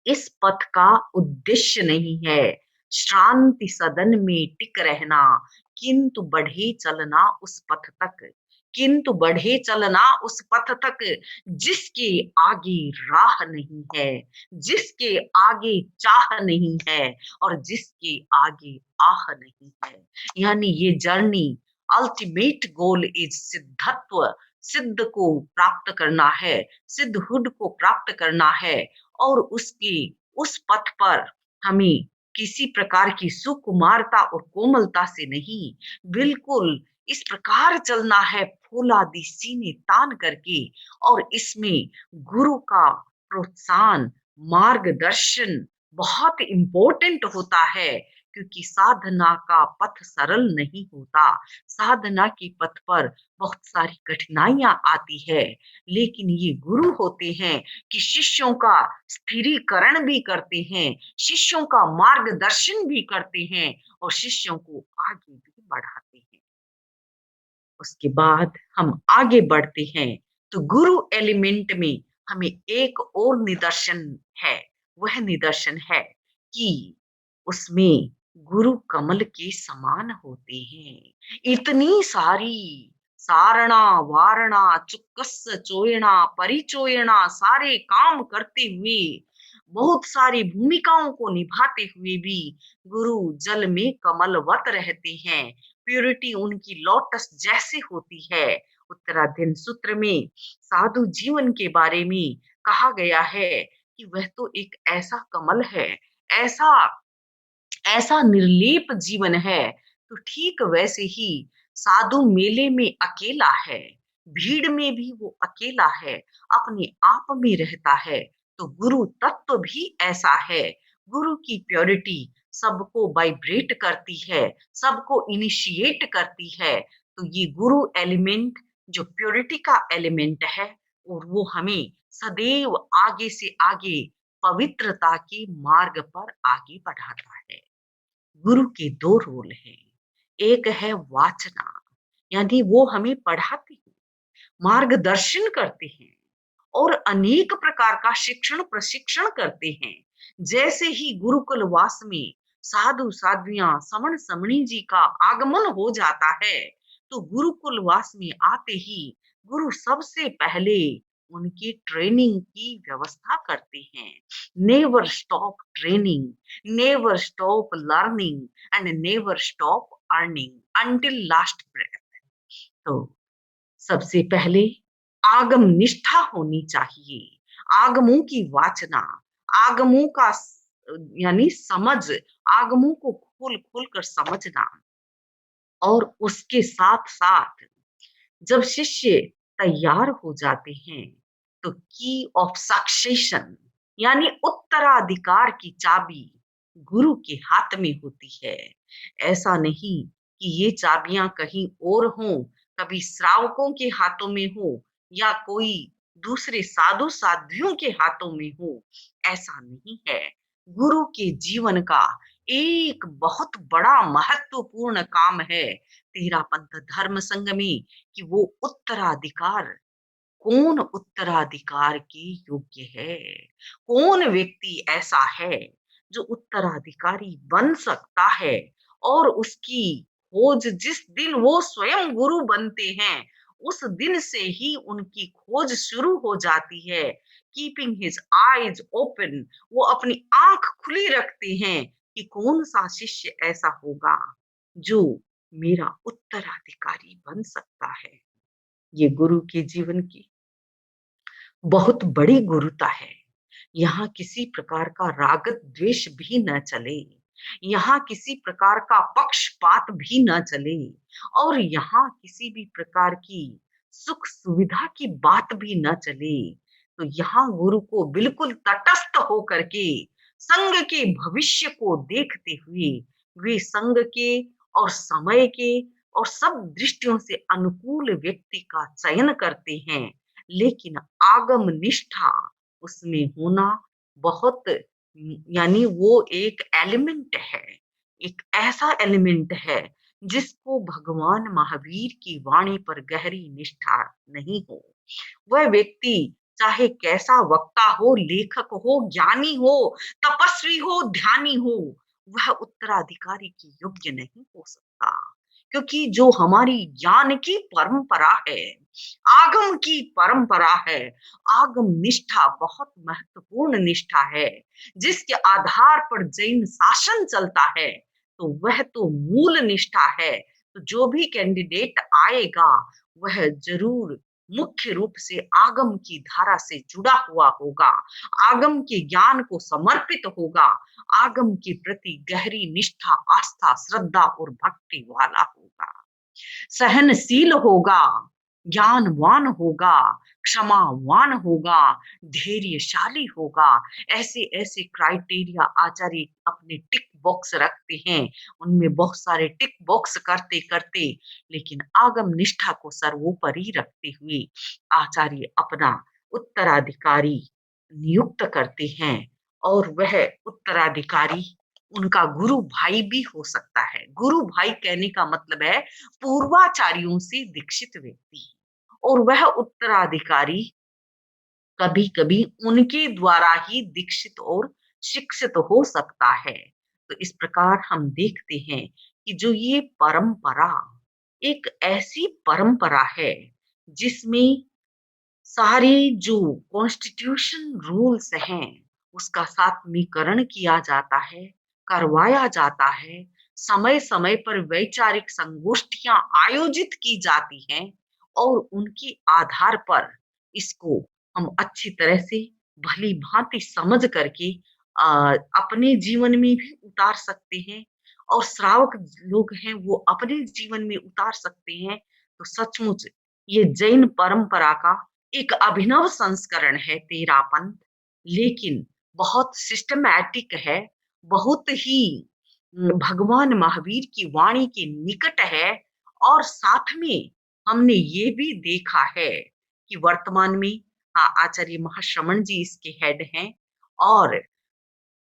इस पथ का उद्देश्य नहीं है शांति सदन में टिक रहना, किंतु बढ़े चलना उस पथ तक, किंतु बढ़े चलना उस पथ तक जिसके आगे राह नहीं है, जिसके आगे चाह नहीं है और जिसके आगे आह नहीं है। यानी ये जर्नी अल्टीमेट गोल इज सिद्धत्व, सिद्ध को प्राप्त करना है, सिद्धहुड को प्राप्त करना है और उसकी उस पथ पर हमें किसी प्रकार की सुकुमारता और कोमलता से नहीं, बिल्कुल इस प्रकार चलना है फूलादि सीने तान करके, और इसमें गुरु का प्रोत्साहन, मार्गदर्शन बहुत इंपॉर्टेंट होता है, क्योंकि साधना का पथ सरल नहीं होता। साधना के पथ पर बहुत सारी कठिनाइयां आती है, लेकिन ये गुरु होते हैं कि शिष्यों का स्थिरीकरण भी करते हैं, शिष्यों का मार्गदर्शन भी करते हैं और शिष्यों को आगे भी बढ़ाते हैं। उसके बाद हम आगे बढ़ते हैं तो गुरु एलिमेंट में हमें एक और निदर्शन है, वह निदर्शन है कि उसमें गुरु कमल के समान होते हैं। इतनी सारी सारणा वारणा चुक्कस चोयणा परिचोयणा सारे काम करते हुए, बहुत सारी भूमिकाओं को निभाते हुए भी गुरु जल में कमलवत रहते हैं। प्यूरिटी उनकी लोटस जैसे होती है। उत्तराधीन सूत्र में साधु जीवन के बारे में कहा गया है कि वह तो एक ऐसा कमल है, ऐसा ऐसा निर्लेप जीवन है। तो ठीक वैसे ही साधु मेले में अकेला है, भीड़ में भी वो अकेला है, अपने आप में रहता है। तो गुरु तत्व भी ऐसा है। गुरु की प्योरिटी सबको वाइब्रेट करती है, सबको इनिशिएट करती है। तो ये गुरु एलिमेंट जो प्योरिटी का एलिमेंट है, और वो हमें सदैव आगे से आगे पवित्रता के मार्ग पर आगे बढ़ाता है। गुरु के दो रोल हैं। एक है वाचना, यानी वो हमें पढ़ाते हैं, मार्गदर्शन करते हैं और अनेक प्रकार का शिक्षण प्रशिक्षण करते हैं। जैसे ही गुरुकुलवास में साधु साध्वियां समण समणी जी का आगमन हो जाता है, तो गुरुकुलवास में आते ही गुरु सबसे पहले उनकी ट्रेनिंग की व्यवस्था करते हैं। Never stop training, never stop learning and never stop earning until last breath. तो सबसे पहले आगम निष्ठा होनी चाहिए, आगमों की वाचना, आगमों का यानी समझ, आगमों को खोल खोल कर समझना। और उसके साथ साथ जब शिष्य तैयार हो जाते हैं, तो की ऑफ सक्सेशन यानी उत्तराधिकार की चाबी गुरु के हाथ में होती है। ऐसा नहीं कि ये चाबियां कहीं और हों, कभी श्रावकों के हाथों में हो या कोई दूसरे साधु साध्वियों के हाथों में हो, ऐसा नहीं है। गुरु के जीवन का एक बहुत बड़ा महत्वपूर्ण काम है तेरा पंथ धर्म संघ में, कि वो उत्तराधिकार, कौन उत्तराधिकार के योग्य है, कौन व्यक्ति ऐसा है जो उत्तराधिकारी बन सकता है। और उसकी खोज जिस दिन वो स्वयं गुरु बनते हैं, उस दिन से ही उनकी खोज शुरू हो जाती है। कीपिंग हिज आईज ओपन, वो अपनी आंख खुली रखते हैं कि कौन सा शिष्य ऐसा होगा जो मेरा उत्तराधिकारी बन सकता है। ये गुरु के जीवन की बहुत बड़ी गुरुता है। यहाँ किसी प्रकार का राग द्वेष भी न चले, यहाँ किसी प्रकार का पक्षपात भी न चले, और यहाँ किसी भी प्रकार की सुख सुविधा की बात भी न चले। तो यहाँ गुरु को बिल्कुल तटस्थ होकर के संघ के भविष्य को देखते हुए वे संघ के और समय के और सब दृष्टियों से अनुकूल व्यक्ति का चयन करते हैं। लेकिन आगम निष्ठा उसमें होना बहुत, यानी वो एक एलिमेंट है, एक ऐसा एलिमेंट है जिसको भगवान महावीर की वाणी पर गहरी निष्ठा नहीं हो, वह व्यक्ति चाहे कैसा वक्ता हो, लेखक हो, ज्ञानी हो, तपस्वी हो, ध्यानी हो, वह उत्तराधिकारी के योग्य नहीं हो सकता। क्योंकि जो हमारी ज्ञान की परंपरा है, आगम की परंपरा है, आगम निष्ठा बहुत महत्वपूर्ण निष्ठा है, जिसके आधार पर जैन शासन चलता है, तो वह तो मूल निष्ठा है। तो जो भी कैंडिडेट आएगा, वह जरूर मुख्य रूप से आगम की धारा से जुड़ा हुआ होगा, आगम के ज्ञान को समर्पित होगा, आगम के प्रति गहरी निष्ठा, आस्था, श्रद्धा और भक्ति वाला होगा, सहनशील होगा, ज्ञानवान होगा, क्षमावान होगा, धैर्यशाली होगा। ऐसे ऐसे क्राइटेरिया आचार्य अपने टिक बॉक्स रखते हैं। उनमें बहुत सारे टिक बॉक्स करते करते, लेकिन आगम निष्ठा को सर्वोपरि रखते हुए आचार्य अपना उत्तराधिकारी नियुक्त करते हैं, और वह उत्तराधिकारी उनका गुरु भाई भी हो सकता है। गुरु भाई कहने का मतलब है पूर्वाचार्यों से दीक्षित व्यक्ति, और वह उत्तराधिकारी कभी कभी उनके द्वारा ही दीक्षित और शिक्षित हो सकता है। तो इस प्रकार हम देखते हैं कि जो ये परंपरा एक ऐसी परंपरा है जिसमें सारे जो कॉन्स्टिट्यूशन रूल्स हैं, उसका सात्मीकरण किया जाता है, करवाया जाता है, समय समय पर वैचारिक संगोष्ठियां आयोजित की जाती हैं, और उनके आधार पर इसको हम अच्छी तरह से भली भांति समझ करके अपने जीवन में भी उतार सकते हैं, और श्रावक लोग हैं वो अपने जीवन में उतार सकते हैं। तो सचमुच ये जैन परंपरा का एक अभिनव संस्करण है तेरापंथ, लेकिन बहुत सिस्टमैटिक है, बहुत ही भगवान महावीर की वाणी के निकट है। और साथ में हमने ये भी देखा है कि वर्तमान में आचार्य महाश्रमण जी इसके हेड हैं, और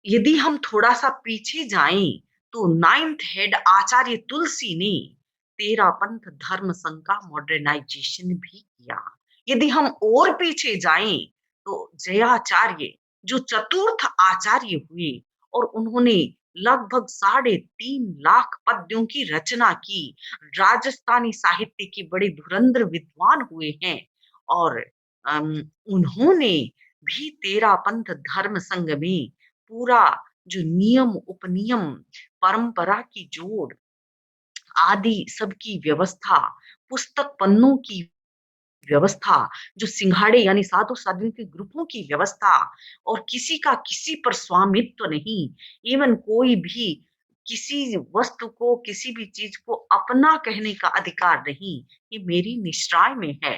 यदि हम थोड़ा-सा पीछे जाएँ, तो 9th हेड आचार्य तुलसी ने तेरापंथ धर्म संघ का मॉडर्नाइजेशन भी किया। यदि हम और पीछे जाएँ, तो जयाचार्य जो चतुर्थ आचार्य हुए, और उन्होंने लगभग 3.5 लाख पद्यों की रचना की। राजस्थानी साहित्य के बड़े धुरंधर विद्वान हुए हैं, और अम, उन्होंने भी तेरापंथ धर्म संघ में पूरा जो नियम उपनियम परंपरा की जोड़ आदि सबकी व्यवस्था, पुस्तक पन्नों की व्यवस्था, जो सिंघाड़े यानी साधु साध्वियों के ग्रुपों की व्यवस्था, और किसी का किसी पर स्वामित्व नहीं, इवन कोई भी किसी वस्तु को, किसी भी चीज को अपना कहने का अधिकार नहीं, ये मेरी निश्राय में है।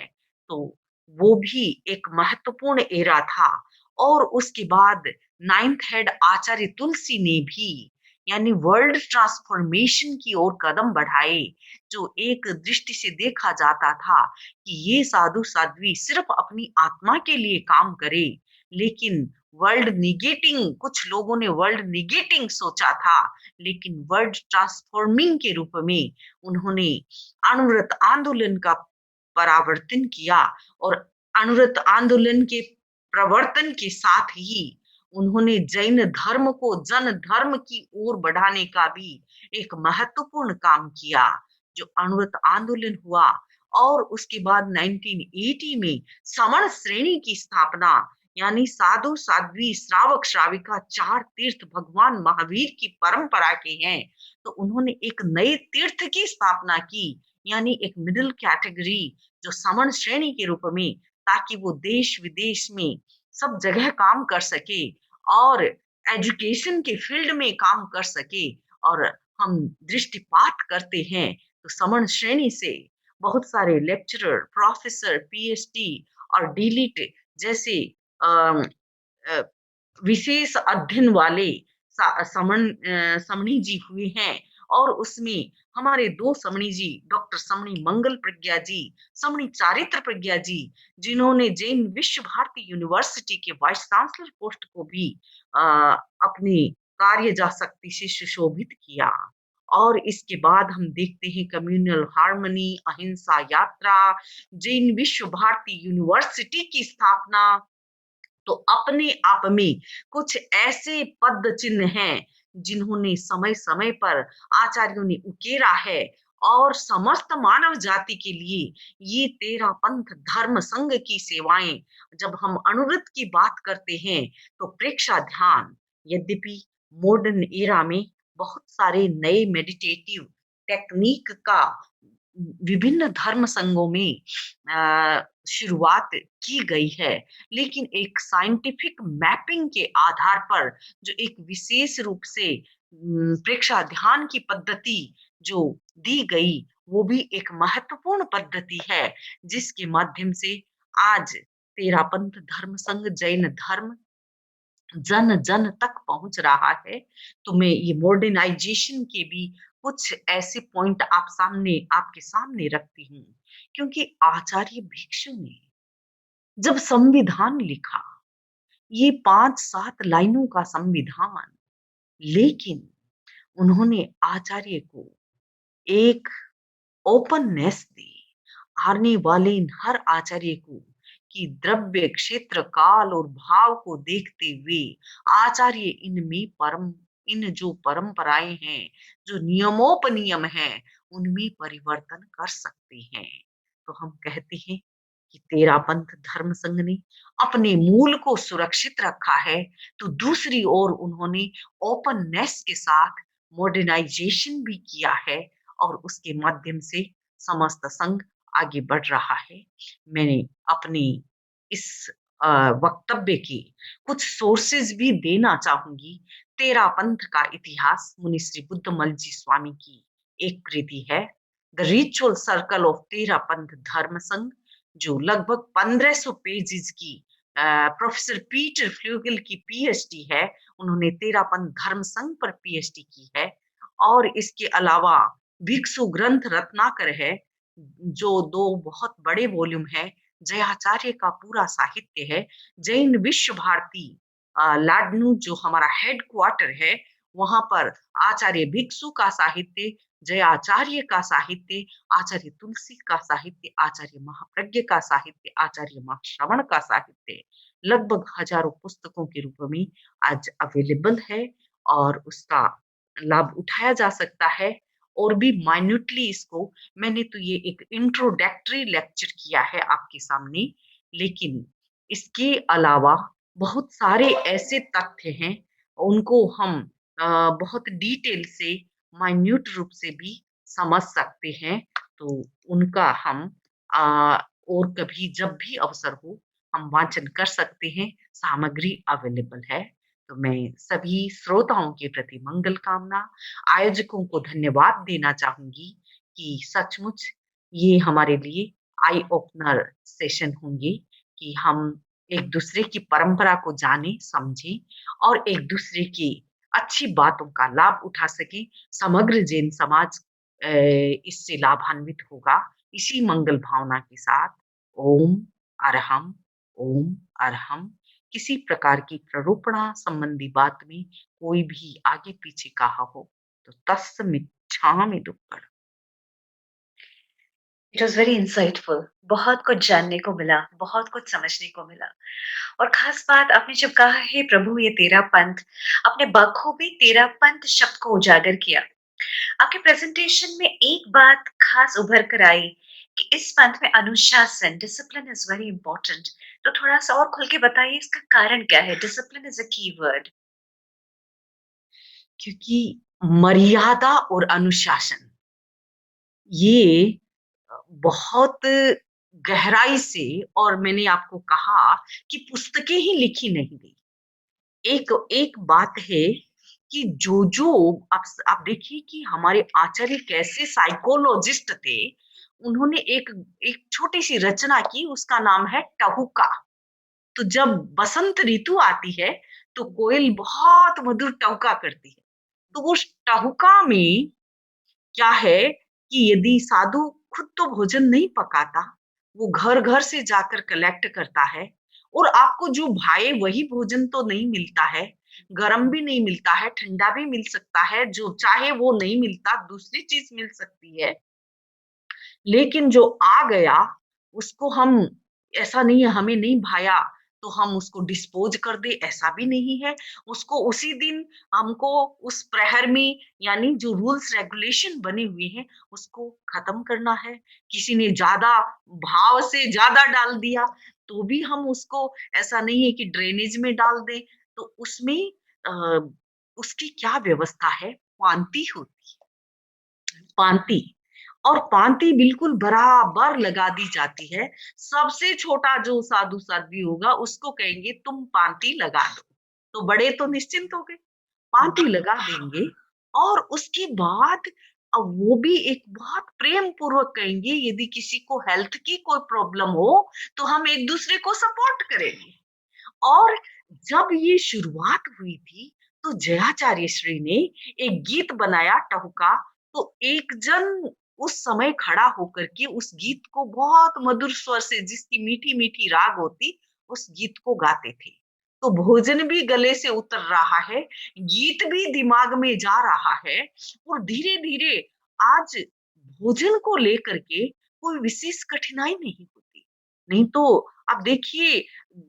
तो वो भी एक महत्वपूर्ण एरा था। और उसके बाद 9th हेड आचार्य तुलसी ने भी, यानी वर्ल्ड ट्रांसफॉर्मेशन की ओर कदम बढ़ाए। जो एक दृष्टि से देखा जाता था कि ये साधु साध्वी सिर्फ अपनी आत्मा के लिए काम करे, लेकिन वर्ल्ड निगेटिंग, कुछ लोगों ने वर्ल्ड निगेटिंग सोचा था, लेकिन वर्ल्ड ट्रांसफॉर्मिंग के रूप में उन्होंने अणुव्रत आंदोलन का परावर्तन किया, और अणुव्रत आंदोलन के प्रवर्तन के साथ ही उन्होंने जैन धर्म को जन धर्म की ओर बढ़ाने का भी एक महत्वपूर्ण काम किया। जो अणुव्रत आंदोलन हुआ, और उसके बाद 1980 में समण श्रेणी की स्थापना, यानी साधु साध्वी श्रावक श्राविका 4 तीर्थ भगवान महावीर की परंपरा के हैं, तो उन्होंने एक नए तीर्थ की स्थापना की, यानी एक मिडिल कैटेगरी जो समण श्रेणी के रूप में, ताकि वो देश विदेश में सब जगह काम कर सके, और एजुकेशन के फील्ड में काम कर सके। और हम दृष्टिपात करते हैं तो समण श्रेणी से बहुत सारे लेक्चरर, प्रोफेसर, पीएचडी और डीलिट जैसे अ, अ, विशेष अध्ययन वाले समणी जी हुए हैं। और उसमें हमारे 2 समणी जी, डॉक्टर समणी मंगल प्रज्ञा जी, समणी चारित्र प्रज्ञा जी, जिन्होंने जैन विश्व भारती यूनिवर्सिटी के वाइस चांसलर पोस्ट को भी अपनी कार्य जा शक्ति से सुशोभित किया। और इसके बाद हम देखते हैं कम्युनल हार्मनी, अहिंसा यात्रा, जैन विश्व भारती यूनिवर्सिटी की स्थापना। तो अपने आप में कुछ ऐसे पद चिन्ह हैं जिन्होंने समय समय पर आचार्यों ने उकेरा है, और समस्त मानव जाति के लिए ये तेरा पंथ धर्म संघ की सेवाएं। जब हम अनुरुत की बात करते हैं तो प्रेक्षा ध्यान, यद्यपि मॉडर्न एरा में बहुत सारे नए मेडिटेटिव टेक्निक का विभिन्न धर्म संघों में शुरुआत की गई है, लेकिन एक साइंटिफिक मैपिंग के आधार पर जो एक विशेष रूप से प्रेक्षा ध्यान की पद्धति जो दी गई, वो भी एक महत्वपूर्ण पद्धति है जिसके माध्यम से आज तेरापंथ धर्म संघ जैन धर्म जन जन तक पहुंच रहा है। तो मैं ये मॉडर्नाइजेशन के भी कुछ ऐसे पॉइंट आपके सामने रखती हूँ, क्योंकि आचार्य भिक्षु ने जब संविधान लिखा, ये 5-7 लाइनों का संविधान, लेकिन उन्होंने आचार्य को एक ओपननेस दी, आने वाले इन हर आचार्य को, कि द्रव्य क्षेत्र काल और भाव को देखते हुए आचार्य इन जो परंपराएं हैं, जो नियमोपनियम हैं, उनमें परिवर्तन कर सकते हैं। तो हम कहते हैं कि तेरापंथ धर्म संघ ने अपने मूल को सुरक्षित रखा है, तो दूसरी ओर उन्होंने ओपननेस के साथ मॉडर्नाइजेशन भी किया है, और उसके माध्यम से समस्त संघ आगे बढ़ रहा है। मैंने अपनी इस वक्तव्य के कुछ सोर्सेज भी देना चाहूंगी। तेरापंथ का इतिहास मुनि श्री बुद्धमल जी स्वामी की एक कृति है, the ritual circle of Terapanth धर्म संघ, जो लगभग 1500 पेजेस की प्रोफेसर पीटर फ्लूगल की पीएचडी है। उन्होंने तेरापंथ धर्म संघ पर पीएचडी की है। और इसके अलावा भिक्षु ग्रंथ रत्नाकर है, जो 2 बहुत बड़े वॉल्यूम है। जयाचार्य का पूरा साहित्य है। जैन विश्व भारती लाडनू जो हमारा हेड क्वार्टर है, वहां पर आचार्य भिक्षु का साहित्य, जयाचार्य का साहित्य, आचार्य तुलसी का साहित्य, आचार्य महाप्रज्ञ का साहित्य, आचार्य महाश्रवण का साहित्य लगभग हजारों पुस्तकों के रूप में आज अवेलेबल है, और उसका लाभ उठाया जा सकता है। और भी माइन्यूटली इसको मैंने तो ये एक इंट्रोडक्टरी लेक्चर किया है आपके सामने, लेकिन इसके अलावा बहुत सारे ऐसे तथ्य हैं, उनको हम बहुत डिटेल से माइन्यूट रूप से भी समझ सकते हैं। तो उनका हम और कभी जब भी अवसर हो हम वाचन कर सकते हैं, सामग्री अवेलेबल है। तो मैं सभी श्रोताओं के प्रति मंगल कामना, आयोजकों को धन्यवाद देना चाहूंगी कि सचमुच ये हमारे लिए आई ओपनर सेशन होंगे, कि हम एक दूसरे की परंपरा को जाने समझें और एक दूसरे की अच्छी बातों का लाभ उठा सके। समग्र जैन समाज इससे लाभान्वित होगा। इसी मंगल भावना के साथ ओम अरहम, ओम अरहम। किसी प्रकार की प्ररोपणा संबंधी बात में कोई भी आगे पीछे कहा हो तो तस्मिच्छामि दुक्कड़। It was very insightful. बहुत कुछ जानने को मिला, बहुत कुछ समझने को मिला। और खास बात आपने जब कहा हे प्रभु ये तेरा पंथ, अपने बखूबी तेरा पंथ शब्द को उजागर किया। आपके प्रेजेंटेशन में एक बात खास उभर कर आई कि इस पंथ में अनुशासन, डिसिप्लिन इज वेरी इंपॉर्टेंट। तो थोड़ा सा और खुल के बताइए इसका कारण क्या है? डिसिप्लिन इज अ की वर्ड। क्योंकि मर्यादा और अनुशासन ये बहुत गहराई से, और मैंने आपको कहा कि पुस्तकें ही लिखी नहीं गई। एक एक बात है कि जो आप देखिए कि हमारे आचार्य कैसे साइकोलॉजिस्ट थे। उन्होंने एक एक छोटी सी रचना की, उसका नाम है टहुका। तो जब बसंत ऋतु आती है तो कोयल बहुत मधुर टहुका करती है। तो उस टहुका में क्या है कि यदि साधु खुद तो भोजन नहीं पकाता, वो घर घर से जाकर कलेक्ट करता है, और आपको जो भाए वही भोजन तो नहीं मिलता है, गरम भी नहीं मिलता है, ठंडा भी मिल सकता है, जो चाहे वो नहीं मिलता, दूसरी चीज़ मिल सकती है। लेकिन जो आ गया, उसको हम ऐसा नहीं है हमें नहीं भाया, तो हम उसको डिस्पोज़ कर दें, ऐसा भी नहीं है। उसको उसी दिन हमको उस प्रहर में यानी जो रूल्स रेगुलेशन बने हुए हैं, उसको खत्म करना है। किसी ने ज़्यादा भाव से ज़्यादा डाल दिया, तो भी हम उसको ऐसा नहीं है कि ड्रेनेज में डाल दें, तो उसमें अ, उसकी क्या व्यवस्था है, पाँति होती है, पाँति। और पाँति बिल्कुल बराबर लगा दी जाती है। सबसे छोटा जो साधु-साध्वी होगा उसको कहेंगे तुम पाँति लगा दो। तो बड़े तो निश्चिंत हो गए, पाँति लगा देंगे और उसके बाद वो भी एक बहुत प्रेम पूर्वक कहेंगे यदि किसी को हेल्थ की कोई प्रॉब्लम हो, तो हम एक-दूसरे को सपोर्ट करेंगे। और जब ये शुरुआत हुई थी, तो जयाचार्य श्री ने एक गीत बनाया टहुका, तो एक जन उस समय खड़ा होकर के उस गीत को बहुत मधुर स्वर से जिसकी मीठी-मीठी राग होती, उस गीत को गाते थे। तो भोजन भी गले से उतर रहा है, गीत भी दिमाग में जा रहा है और धीरे-धीरे आज भोजन को लेकर के कोई विशेष कठिनाई नहीं होती। नहीं तो अब देखिए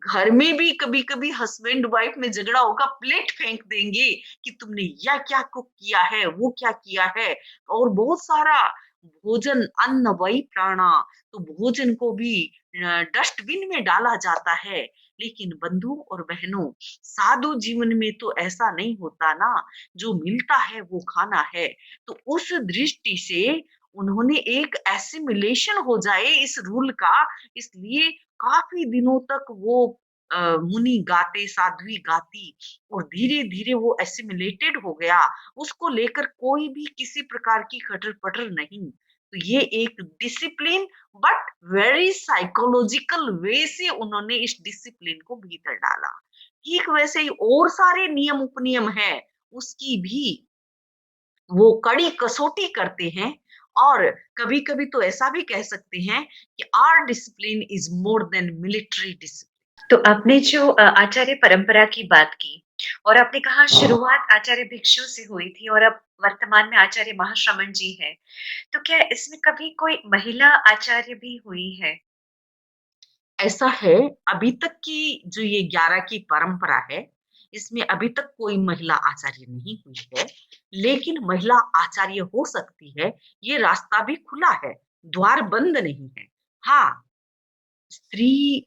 घर में भी कभी-कभी हस्बैंड वाइफ में झगड़ा होगा, प्लेट फेंक देंगे कि तुमने यह क्या कुक किया है, वो क्या किया है और बहुत सारा भोजन अन्न वही प्राणा, तो भोजन को भी डस्टबिन में डाला जाता है। लेकिन बंधुओं और बहनों, साधु जीवन में तो ऐसा नहीं होता ना, जो मिलता है वो खाना है। तो उस दृष्टि से उन्होंने एक एसिमिलेशन हो जाए इस रूल का, इसलिए काफ़ी दिनों तक वो मुनि गाते, साध्वी गाती और धीरे-धीरे वो एसिमिलेटेड हो गया। उसको लेकर कोई भी किसी प्रकार की खटर-पटर नहीं। तो ये एक डिसिप्लिन बट वेरी साइकोलॉजिकल वे से उन्होंने इस डिसिप्लिन को भीतर डाला। ठीक वैसे ही और सारे नियम-उपनियम हैं, उसकी भी वो कड़ी कसौटी करते हैं और कभी-कभी तो ऐसा भी कह सकते हैं कि our discipline is more than military discipline. तो आपने जो आचार्य परंपरा की बात की और आपने कहा शुरुआत आचार्य भिक्षु से हुई थी और अब वर्तमान में आचार्य महाश्रमण जी हैं। तो क्या इसमें कभी कोई महिला आचार्य भी हुई है? ऐसा है, अभी तक की जो ये 11 की परंपरा है, इसमें अभी तक कोई महिला आचार्य नहीं हुई है, लेकिन महिला आचार्य हो सकती है, ये रास्ता भी खुला है, द्वार बंद नहीं है। हाँ, स्त्री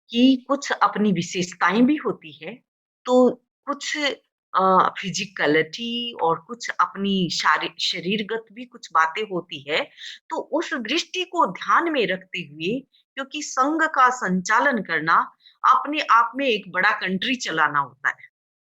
की कुछ अपनी विशेषताएँ भी होती है, तो कुछ फिज़िकैलिटी और कुछ अपनी शरीरगत भी कुछ बातें होती है, तो उस दृष्टि को ध्यान में रखते हुए क्योंकि संघ का संचालन करना अपने आप में एक बड़ा कंट्री चलाना होता है।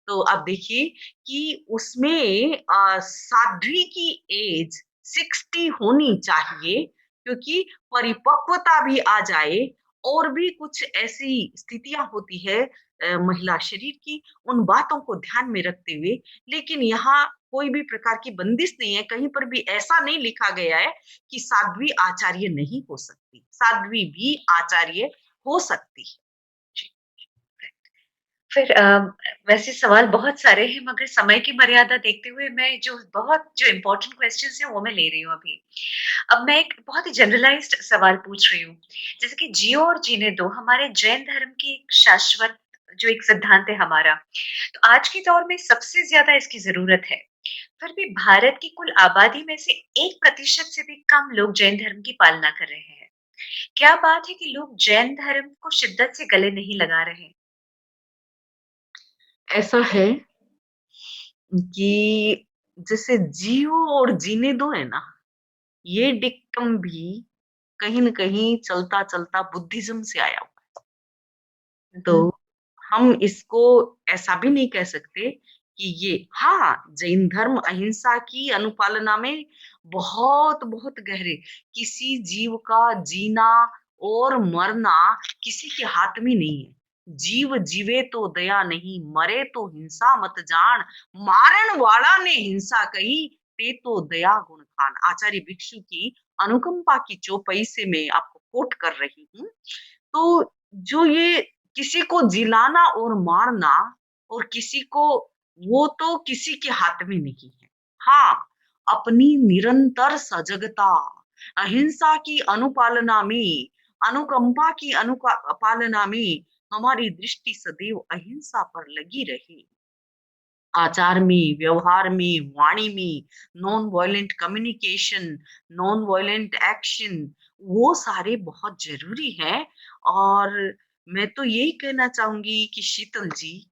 तो आप देखिए कि उसमें साध्वी की एज 60 होनी चाहिए क्योंकि परिपक्वता भी आ जाए और भी कुछ ऐसी स्थितियाँ होती है महिला शरीर की, उन बातों को ध्यान में रखते हुए लेकिन यहाँ कोई भी प्रकार की बंदिश नहीं है, कहीं पर भी ऐसा नहीं लिखा गया है कि साध्वी आचार्य नहीं हो सकती, साध्वी भी आचार्य हो सकती है। फिर वैसे सवाल बहुत सारे हैं मगर समय की मर्यादा देखते हुए मैं जो इम्पोर्टेंट क्वेश्चंस हैं वो मैं ले रही हूँ अभी। अब मैं एक बहुत ही जनरलाइज़्ड सवाल पूछ रही हूँ। जैसे कि जियो और जीने दो हमारे जैन धर्म की एक शाश्वत जो एक सिद्धांत है हमारा। तो आज के दौर में सबसे ज़्यादा इसकी ज़रूरत है। फिर भी भारत की कुल आबादी में से 1% से भी कम लोग जैन धर्म की पालना कर रहे हैं। क्या बात है कि लोग जैन धर्म को शिद्दत से गले नहीं लगा रहे? ऐसा है कि जैसे जियो और जीने दो है ना, ये डिक्टम भी कहीं न कहीं चलता-चलता बुद्धिज़्म से आया हुआ है। हुँ, तो हुँ। हम इसको ऐसा भी नहीं कह सकते कि ये हाँ, जैन धर्म अहिंसा की अनुपालना में बहुत-बहुत गहरे किसी जीव का जीना और मरना किसी के हाथ में नहीं है। जीव जीवे तो दया नहीं, मरे तो हिंसा मत जान, मारन वाला ने हिंसा कही, ते तो दया गुण खान। आचार्य भिक्षु की अनुकंपा की चौपाई से मैं आपको कोट कर रही हूँ। तो जो ये किसी को जिलाना और मारना और किसी को वो तो किसी के हाथ में नहीं है। हाँ, अपनी निरंतर सजगता, अहिंसा की अनुपालना में, अनुकंपा की पालना में हमारी दृष्टि सदैव अहिंसा पर लगी रहे। आचार में, व्यवहार में, वाणी में, non violent communication, non violent action, वो सारे बहुत ज़रूरी हैं। और मैं तो यही कहना चाहूँगी कि शीतल जी,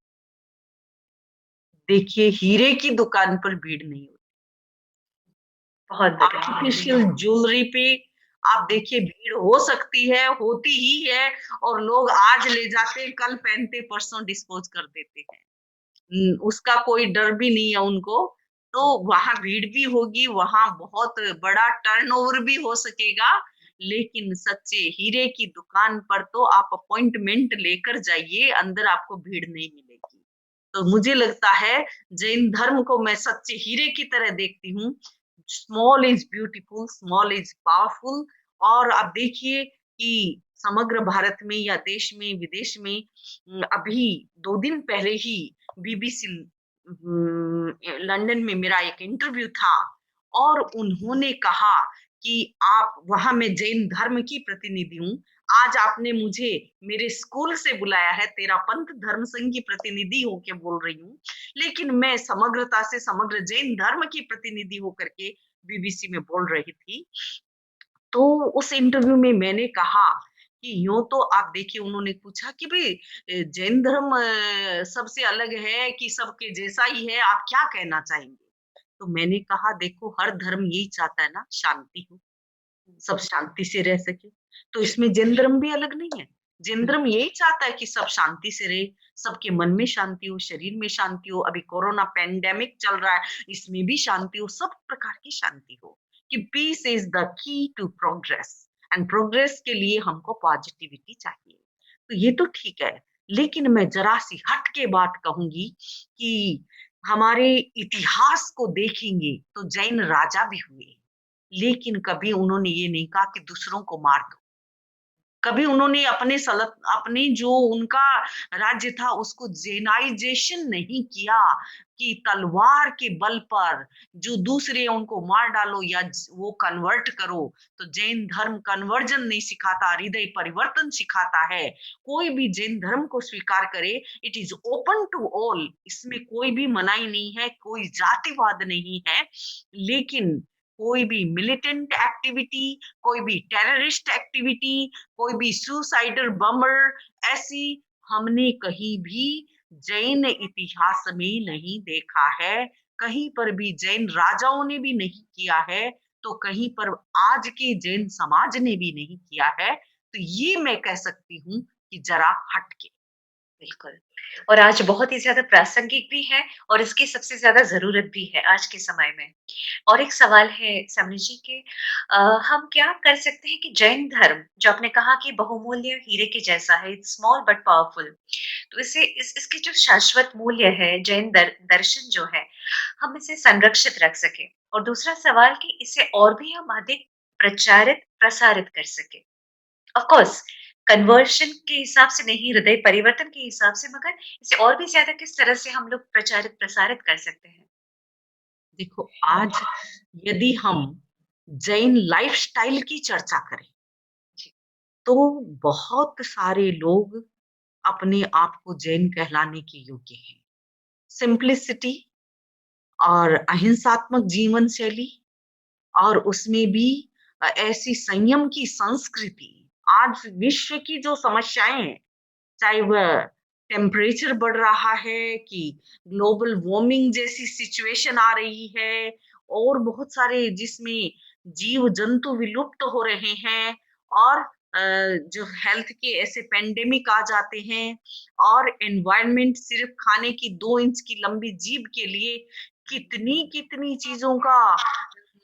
देखिए, हीरे की दुकान पर भीड़ नहीं होती। बहुत बढ़िया। आर्टिफिशियल ज्वेलरी पे आप देखिए भीड़ हो सकती है, होती ही है, और लोग आज ले जाते हैं, कल पहनते, परसों डिस्पोज़ कर देते हैं। उसका कोई डर भी नहीं है उनको, तो वहाँ भीड़ भी होगी, वहाँ बहुत बड़ा टर्नओवर भी हो सकेगा, लेकिन सच्चे हीरे की दुकान पर तो आप अपॉइंटमेंट लेकर जाइए, अंदर आपको भीड़ नहीं मिलेगी। तो मुझे लगता है जैन धर्म को मैं सच्चे हीरे की तरह देखती हूँ। Small is beautiful, small is powerful. और आप देखिए कि समग्र भारत में या देश में, विदेश में अभी 2 दिन पहले ही बीबीसी लंदन में मेरा एक इंटरव्यू था, और उन्होंने कहा कि आप वहाँ, मैं जैन धर्म की प्रतिनिधि हूँ, आज आपने मुझे मेरे स्कूल से बुलाया है, तेरा पंथ धर्म संघ की प्रतिनिधि होके बोल रही हूँ, लेकिन मैं समग्रता से समग्र जैन धर्म की प्रतिनिधि होकर के बीबीसी में बोल रही थी। तो उस इंटरव्यू में मैंने कहा कि यूँ तो आप देखिए, उन्होंने पूछा कि भई जैन धर्म सबसे अलग है कि सबके जैसा ही है, आप क्या कहना चाहेंगे? तो मैंने कहा, देखो, हर धर्म यही चाहता है ना, शांति हो, सब शांति से रह सके। तो इसमें जैन धर्म भी अलग नहीं है। जैन धर्म यही चाहता है कि सब शांति से रहे, सबके मन में शांति हो, शरीर में शांति हो। अभी कोरोना पैंडेमिक चल रहा है, इसमें भी शांति हो, सब प्रकार की शांति हो। कि peace is the key to progress, and progress के लिए हमको पॉजिटिविटी चाहिए। तो ये तो ठीक है, लेकिन मैं ज़रा-सी हट के बात कहूँगी कि हमारे इतिहास को देखेंगे तो जैन राजा भी हुए। लेकिन कभी उन्होंने ये नहीं कहा कि दूसरों को मार दो। कभी उन्होंने अपने जो उनका राज्य था उसको जेनाइज़ेशन नहीं किया, कि तलवार के बल पर जो दूसरे हैं उनको मार डालो या वो कन्वर्ट करो। तो जैन धर्म कन्वर्जन नहीं सिखाता, हृदय परिवर्तन सिखाता है। कोई भी जैन धर्म को स्वीकार करे, it is open to all, इसमें कोई भी मनाही नहीं है, कोई जातिवाद नहीं है। लेकिन कोई भी मिलिटेंट एक्टिविटी, कोई भी टेररिस्ट एक्टिविटी, कोई भी सुसाइडल बमर, ऐसी हमने कहीं भी जैन इतिहास में नहीं देखा है। कहीं पर भी जैन राजाओं ने भी नहीं किया है, तो कहीं पर आज के जैन समाज ने भी नहीं किया है। तो ये मैं कह सकती हूँ कि जरा हट के। बिल्कुल। और आज बहुत ही ज़्यादा प्रासंगिक भी है और इसकी सबसे ज़्यादा ज़रूरत भी है आज के समय में। और एक सवाल है समरी जी कि हम क्या कर सकते हैं कि जैन धर्म जो आपने कहा कि बहुमूल्य हीरे के जैसा है, इट्स स्मॉल बट पावरफुल। तो इसे इसकी जो शाश्वत मूल्य है, जैन दर्शन जो है, हम इसे संरक्षित रख सकें। और दूसरा सवाल कि इसे और भी हम अधिक प्रचारित, प्रसारित कर सकें। ऑफ कोर्स कन्वर्शन के हिसाब से नहीं, हृदय परिवर्तन के हिसाब से, मगर इसे और भी ज़्यादा किस तरह से हम लोग प्रचारित, प्रसारित कर सकते हैं? देखो, आज यदि हम जैन लाइफ़स्टाइल की चर्चा करें, जी। तो बहुत सारे लोग अपने आप को जैन कहलाने के योग्य हैं। सिंप्लिसिटी और अहिंसात्मक जीवन शैली, और उसमें भी ऐसी संयम की संस्कृति। आज विश्व की जो समस्याएँ हैं, चाहे वह टेम्परेचर बढ़ रहा है कि ग्लोबल वार्मिंग जैसी सिचुएशन आ रही है, और बहुत सारे जिसमें जीव-जंतु विलुप्त हो रहे हैं, और जो हेल्थ के ऐसे पैंडेमिक आ जाते हैं, और एनवायरनमेंट सिर्फ खाने की 2 इंच की लंबी जीभ के लिए कितनी-कितनी चीज़ों का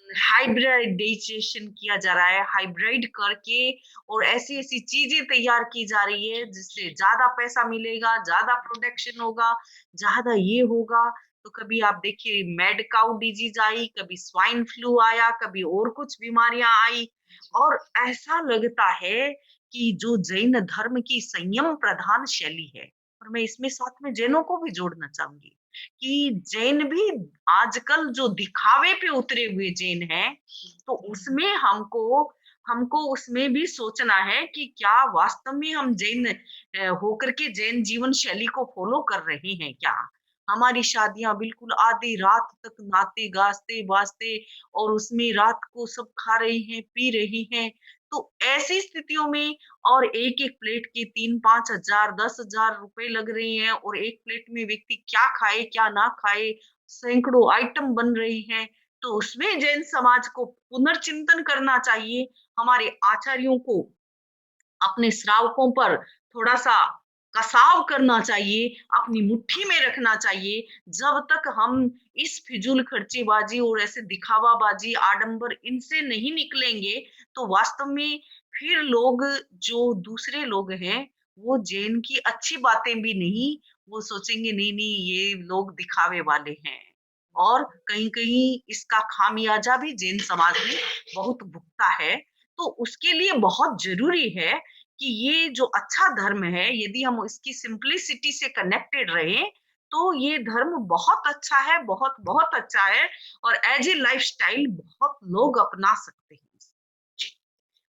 हाइब्रिडाइजेशन किया जा रहा है, हाइब्रिड करके, और ऐसी-ऐसी चीज़ें तैयार की जा रही है जिससे ज़्यादा पैसा मिलेगा, ज़्यादा प्रोडक्शन होगा, ज़्यादा ये होगा। तो कभी आप देखिए मैड काऊ डिजीज़ आई, कभी स्वाइन फ्लू आया, कभी और कुछ बीमारियाँ आई, और ऐसा लगता है कि जो जैन धर्म की संयम प्रधान शैली है, और मैं इसमें साथ में जैनों को भी जोड़ना चाहूँगी। कि जैन भी आजकल जो दिखावे पे उतरे हुए जैन हैं, तो उसमें हमको हमको उसमें भी सोचना है कि क्या वास्तव में हम जैन होकर के जैन जीवन शैली को फॉलो कर रहे हैं क्या? हमारी शादियाँ बिल्कुल आधी रात तक नाते गाजते-बाजते और उसमें रात को सब खा रही हैं, पी रही हैं। तो ऐसी स्थितियों में और एक-एक प्लेट के 3-5 हज़ार, 10,000 रुपए लग रहे हैं और एक प्लेट में व्यक्ति क्या खाए, क्या ना खाए, सैकड़ों आइटम बन रही हैं। तो उसमें जैन समाज को पुनर्चिंतन करना चाहिए, हमारे आचार्यों को अपने श्रावकों पर थोड़ा-सा कसाव करना चाहिए, अपनी मुट्ठी में रखना चाहिए। जब तक हम इस फिजूल खर्चीबाज़ी और ऐसे दिखावाबाज़ी, आडंबर इनसे नहीं निकलेंगे, तो वास्तव में फिर लोग जो दूसरे लोग हैं, वो जैन की अच्छी बातें भी नहीं, वो सोचेंगे नहीं-नहीं ये लोग दिखावे वाले हैं। और कहीं-कहीं इसका खामियाजा भी जैन समाज में बहुत भुगता है। तो उसके लिए बहुत ज़रूरी है कि ये जो अच्छा धर्म है, यदि हम इसकी सिंप्लिसिटी से कनेक्टेड रहें, तो ये धर्म बहुत अच्छा है, बहुत-बहुत अच्छा है और एज़ ए लाइफ़स्टाइल बहुत लोग अपना सकते हैं।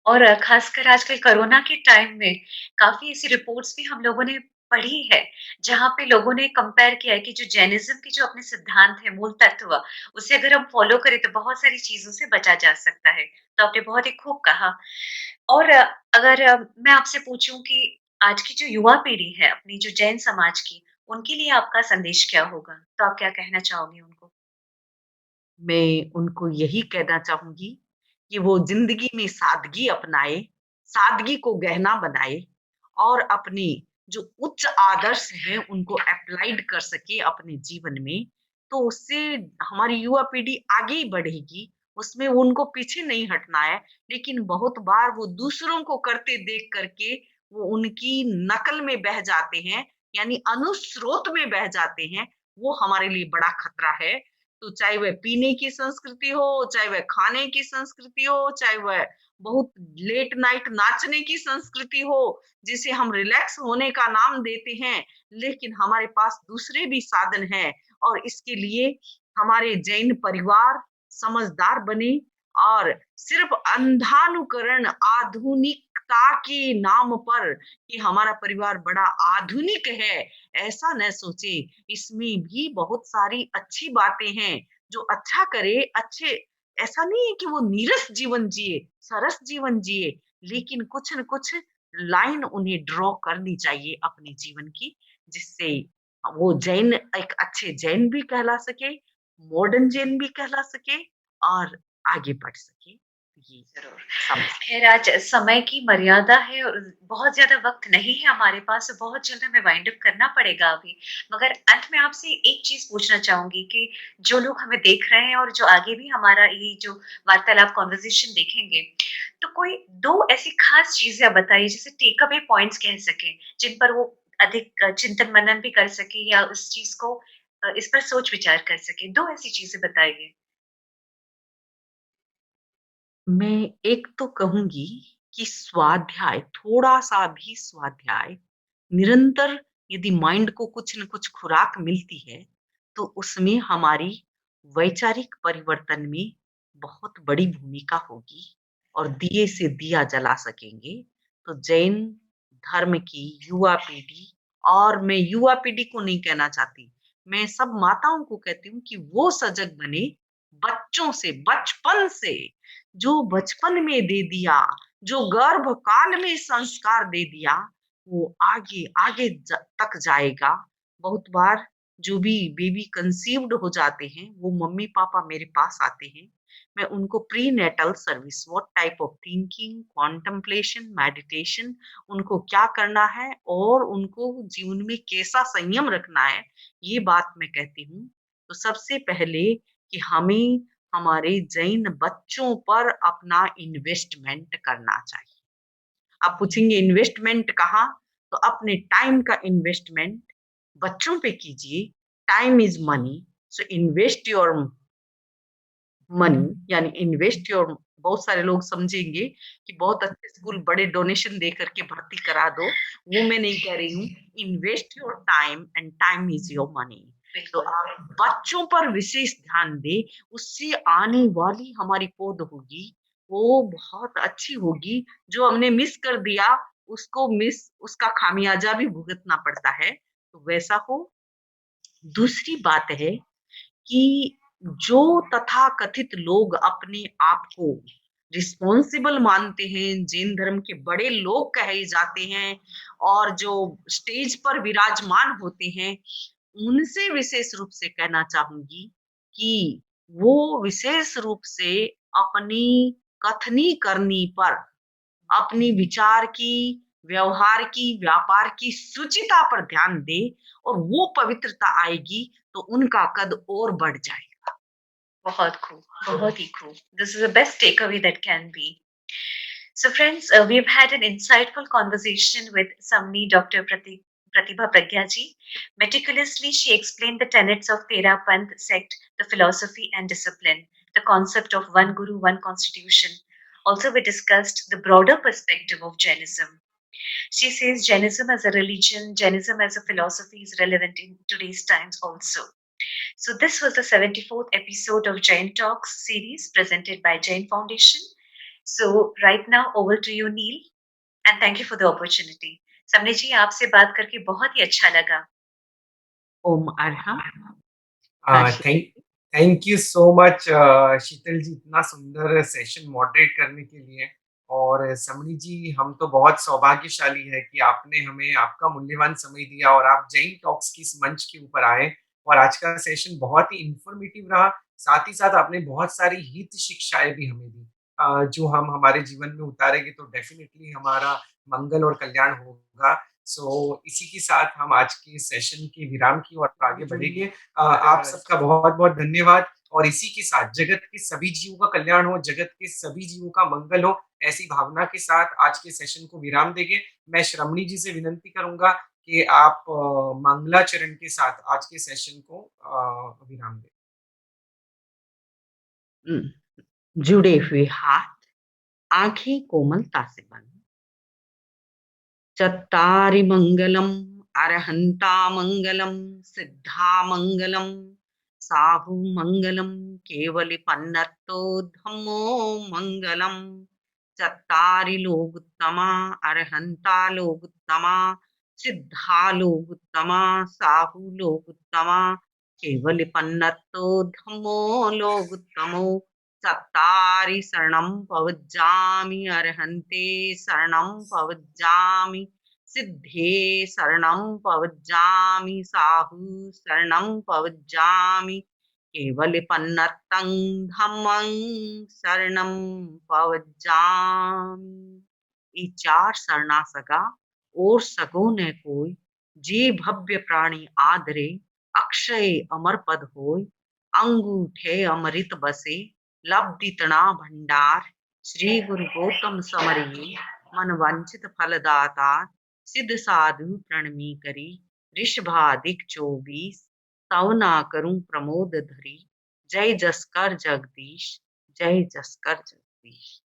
और खासकर आजकल कोरोना के टाइम में काफ़ी ऐसी रिपोर्ट्स भी हम लोगों ने पढ़ी है, जहाँ पे लोगों ने कंपेयर किया है कि जो जैनिज़्म के जो अपने सिद्धांत हैं, मूल तत्व, उसे अगर हम फ़ॉलो करें तो बहुत सारी चीज़ों से बचा जा सकता है। तो आपने बहुत ही खूब कहा। और अगर मैं आपसे पूछूँ कि आज की जो युवा पीढ़ी है, अपनी जो जैन समाज की, उनके लिए आपका संदेश क्या होगा? तो आप क्या कहना चाहोगे उनको? मैं उनको यही कहना चाहूँगी कि वो ज़िंदगी में सादगी अपनाए, सादगी को गहना बनाए और अपने जो उच्च आदर्श हैं, उनको एप्लाइड कर सके अपने जीवन में, तो उससे हमारी युवा पीढ़ी आगे ही बढ़ेगी। उसमें उनको पीछे नहीं हटना है, लेकिन बहुत बार वो दूसरों को करते देख कर के वो उनकी नकल में बह जाते हैं, यानी अनुस्रोत में बह जाते हैं, वो हमारे लिए बड़ा खतरा है। तो चाहे वह पीने की संस्कृति हो, चाहे वह खाने की संस्कृति हो, चाहे वह बहुत लेट नाइट नाचने की संस्कृति हो, जिसे हम रिलैक्स होने का नाम देते हैं, लेकिन हमारे पास दूसरे भी साधन हैं और इसके लिए हमारे जैन परिवार समझदार बने और सिर्फ अंधानुकरण आधुनिकता के नाम पर कि हमारा परिवार बड़ा आधुनिक है, ऐसा न सोचे। इसमें भी बहुत सारी अच्छी बातें हैं, जो अच्छा करे, अच्छे ऐसा नहीं है कि वो नीरस जीवन जिए, सरस जीवन जिए, लेकिन कुछ न कुछ लाइन उन्हें ड्रॉ करनी चाहिए अपने जीवन की, जिससे वो जैन एक अच्छे जैन भी कहला सके, मॉडर्न जैन भी कहला सके और आगे बढ़ सके। ये ज़रूर। समझ ख़ैर आज समय की मर्यादा है और बहुत ज़्यादा वक़्त नहीं है हमारे पास, तो बहुत जल्द हमें वाइंड अप करना पड़ेगा अभी। मगर अंत में आपसे एक चीज़ पूछना चाहूँगी कि जो लोग हमें देख रहे हैं और जो आगे भी हमारा ये जो वार्तालाप कन्वर्सेशन देखेंगे, तो कोई 2 ऐसी ख़ास चीज़ें आप बताइए जिसे टेक अवे पॉइंट्स कह सकें, जिन पर वो अधिक चिंतन-मनन भी कर सकें या उस चीज़ को इस पर सोच-विचार कर सकें। 2 ऐसी चीज़ें बताइए। मैं एक तो कहूँगी कि स्वाध्याय, थोड़ा-सा भी स्वाध्याय, निरंतर यदि माइंड को कुछ न कुछ खुराक मिलती है, तो उसमें हमारी वैचारिक परिवर्तन में बहुत बड़ी भूमिका होगी और दिए से दिया जला सकेंगे। तो जैन धर्म की युवा पीढ़ी और मैं युवा पीढ़ी को नहीं कहना चाहती, मैं सब माताओं को कहती हूँ कि वो सजग बने, बच्चों से, बचपन से जो बचपन में दे दिया, जो गर्भकाल में संस्कार दे दिया, वो आगे आगे तक जाएगा। बहुत बार जो भी बेबी कंसीव्ड हो जाते हैं, वो मम्मी पापा मेरे पास आते हैं। मैं उनको prenatal service, what type of thinking, contemplation, meditation, उनको क्या करना है और उनको जीवन में कैसा संयम रखना है, ये बात मैं कहती हूँ। तो सबसे पहले कि हमें हमारे जैन बच्चों पर अपना इन्वेस्टमेंट करना चाहिए। आप पूछेंगे इन्वेस्टमेंट कहाँ? तो अपने टाइम का इन्वेस्टमेंट बच्चों पे कीजिए। Time is money, so invest your money यानी इन्वेस्ट योर बहुत सारे लोग समझेंगे कि बहुत अच्छे स्कूल बड़े डोनेशन दे करके भर्ती करा दो, वो मैं नहीं कह रही हूँ। Invest your time and time is your money. तो बिल्कुल। आप बच्चों पर विशेष ध्यान दें, उससे आने वाली हमारी पौध होगी, वो बहुत अच्छी होगी। जो हमने मिस कर दिया, उसका खामियाजा भी भुगतना पड़ता है, तो वैसा हो। दूसरी बात है कि जो तथाकथित लोग अपने आप को रिस्पॉन्सिबल मानते हैं, जैन धर्म के बड़े लोग कहे जाते हैं और जो स्टेज पर विराजमान होते हैं, उनसे विशेष रूप से कहना चाहूंगी कि वो विशेष रूप से अपनी कथनी करनी पर, अपनी विचार की, व्यवहार की, व्यापार की शुचिता पर ध्यान दे, और वो पवित्रता आएगी तो उनका कद और बढ़ जाए। बहुत खूब, बहुत ही खूब। This is the best takeaway that can be. So, friends, we've had an insightful conversation with Samni Dr. Pratibha Pragyaji. Meticulously, she explained the tenets of Tera Panth sect, the philosophy and discipline, the concept of one Guru, one constitution. Also, we discussed the broader perspective of Jainism. She says Jainism as a religion, Jainism as a philosophy is relevant in today's times also. So, this was the 74th episode of Jain Talks series presented by Jain Foundation. So, right now, over to you, Neil, and thank you for the opportunity. समने जी आपसे बात करके बहुत ही अच्छा लगा. ओम अर्हा। हाँ, thank thank you so much Sheetal ji, इतना सुंदर सेशन मॉडरेट करने के लिए। और समणी जी, हम तो बहुत सौभाग्यशाली है कि आपने हमें आपका मूल्यवान समय दिया और आप जैन टॉक्स की इस मंच के ऊपर आए। और आज का सेशन बहुत ही इंफॉर्मेटिव रहा। साथ ही साथ आपने बहुत सारी हित शिक्षाएं भी हमें दी, जो हम हमारे जीवन में उतारेंगे तो डेफिनेटली हमारा मंगल और कल्याण होगा। सो इसी के साथ हम आज के सेशन के विराम की ओर आगे बढ़ेंगे। आप सबका बहुत-बहुत धन्यवाद। और इसी के साथ जगत के सभी जीवों का कल्याण हो, जगत के सभी जीवों का मंगल हो, ऐसी भावना के साथ आज के सेशन को विराम देंगे। मैं श्रमणी जी से विनंती करूँगा कि आप मंगलाचरण के साथ आज के सेशन को विराम दें। जुड़े हुए हाथ, आंखें कोमलता से बंद। चत्तारि मंगलम, अरहंता मंगलम, सिद्धा मंगलम, साहु मंगलम, केवल पन्नतो धम्मो मंगलम। चत्तारि लोगुत्तमा, अरहंता लोगुत्तमा, सिद्धा लोगुत्तमा, साहु लोगुत्तमा, केवल पन्नतो धम्मो लोगुत्तमो। चत्तारि शरणं पवज्जामि, अर्हन्ते शरणं पवज्जामि, सिद्धे शरणं पवज्जामि, साहु शरणं पवज्जामि, केवलपन्नतं धम्मं शरणं पवज्जामि। ये चार शरणा सगा और सगो न कोई, जे भव्य प्राणी आदरे, अक्षय अमर पद होय, अंगूठे अमृत बसे, लब्धि तृणा भंडार, श्री गुरु गौतम समरिये, मन वंचित फलदाता, सिद्ध साधु प्रणमी करी, ऋषभादिक 24, तव ना करूं प्रमोद धरी, जय जसकर जगदीश, जय जसकर जगदीश।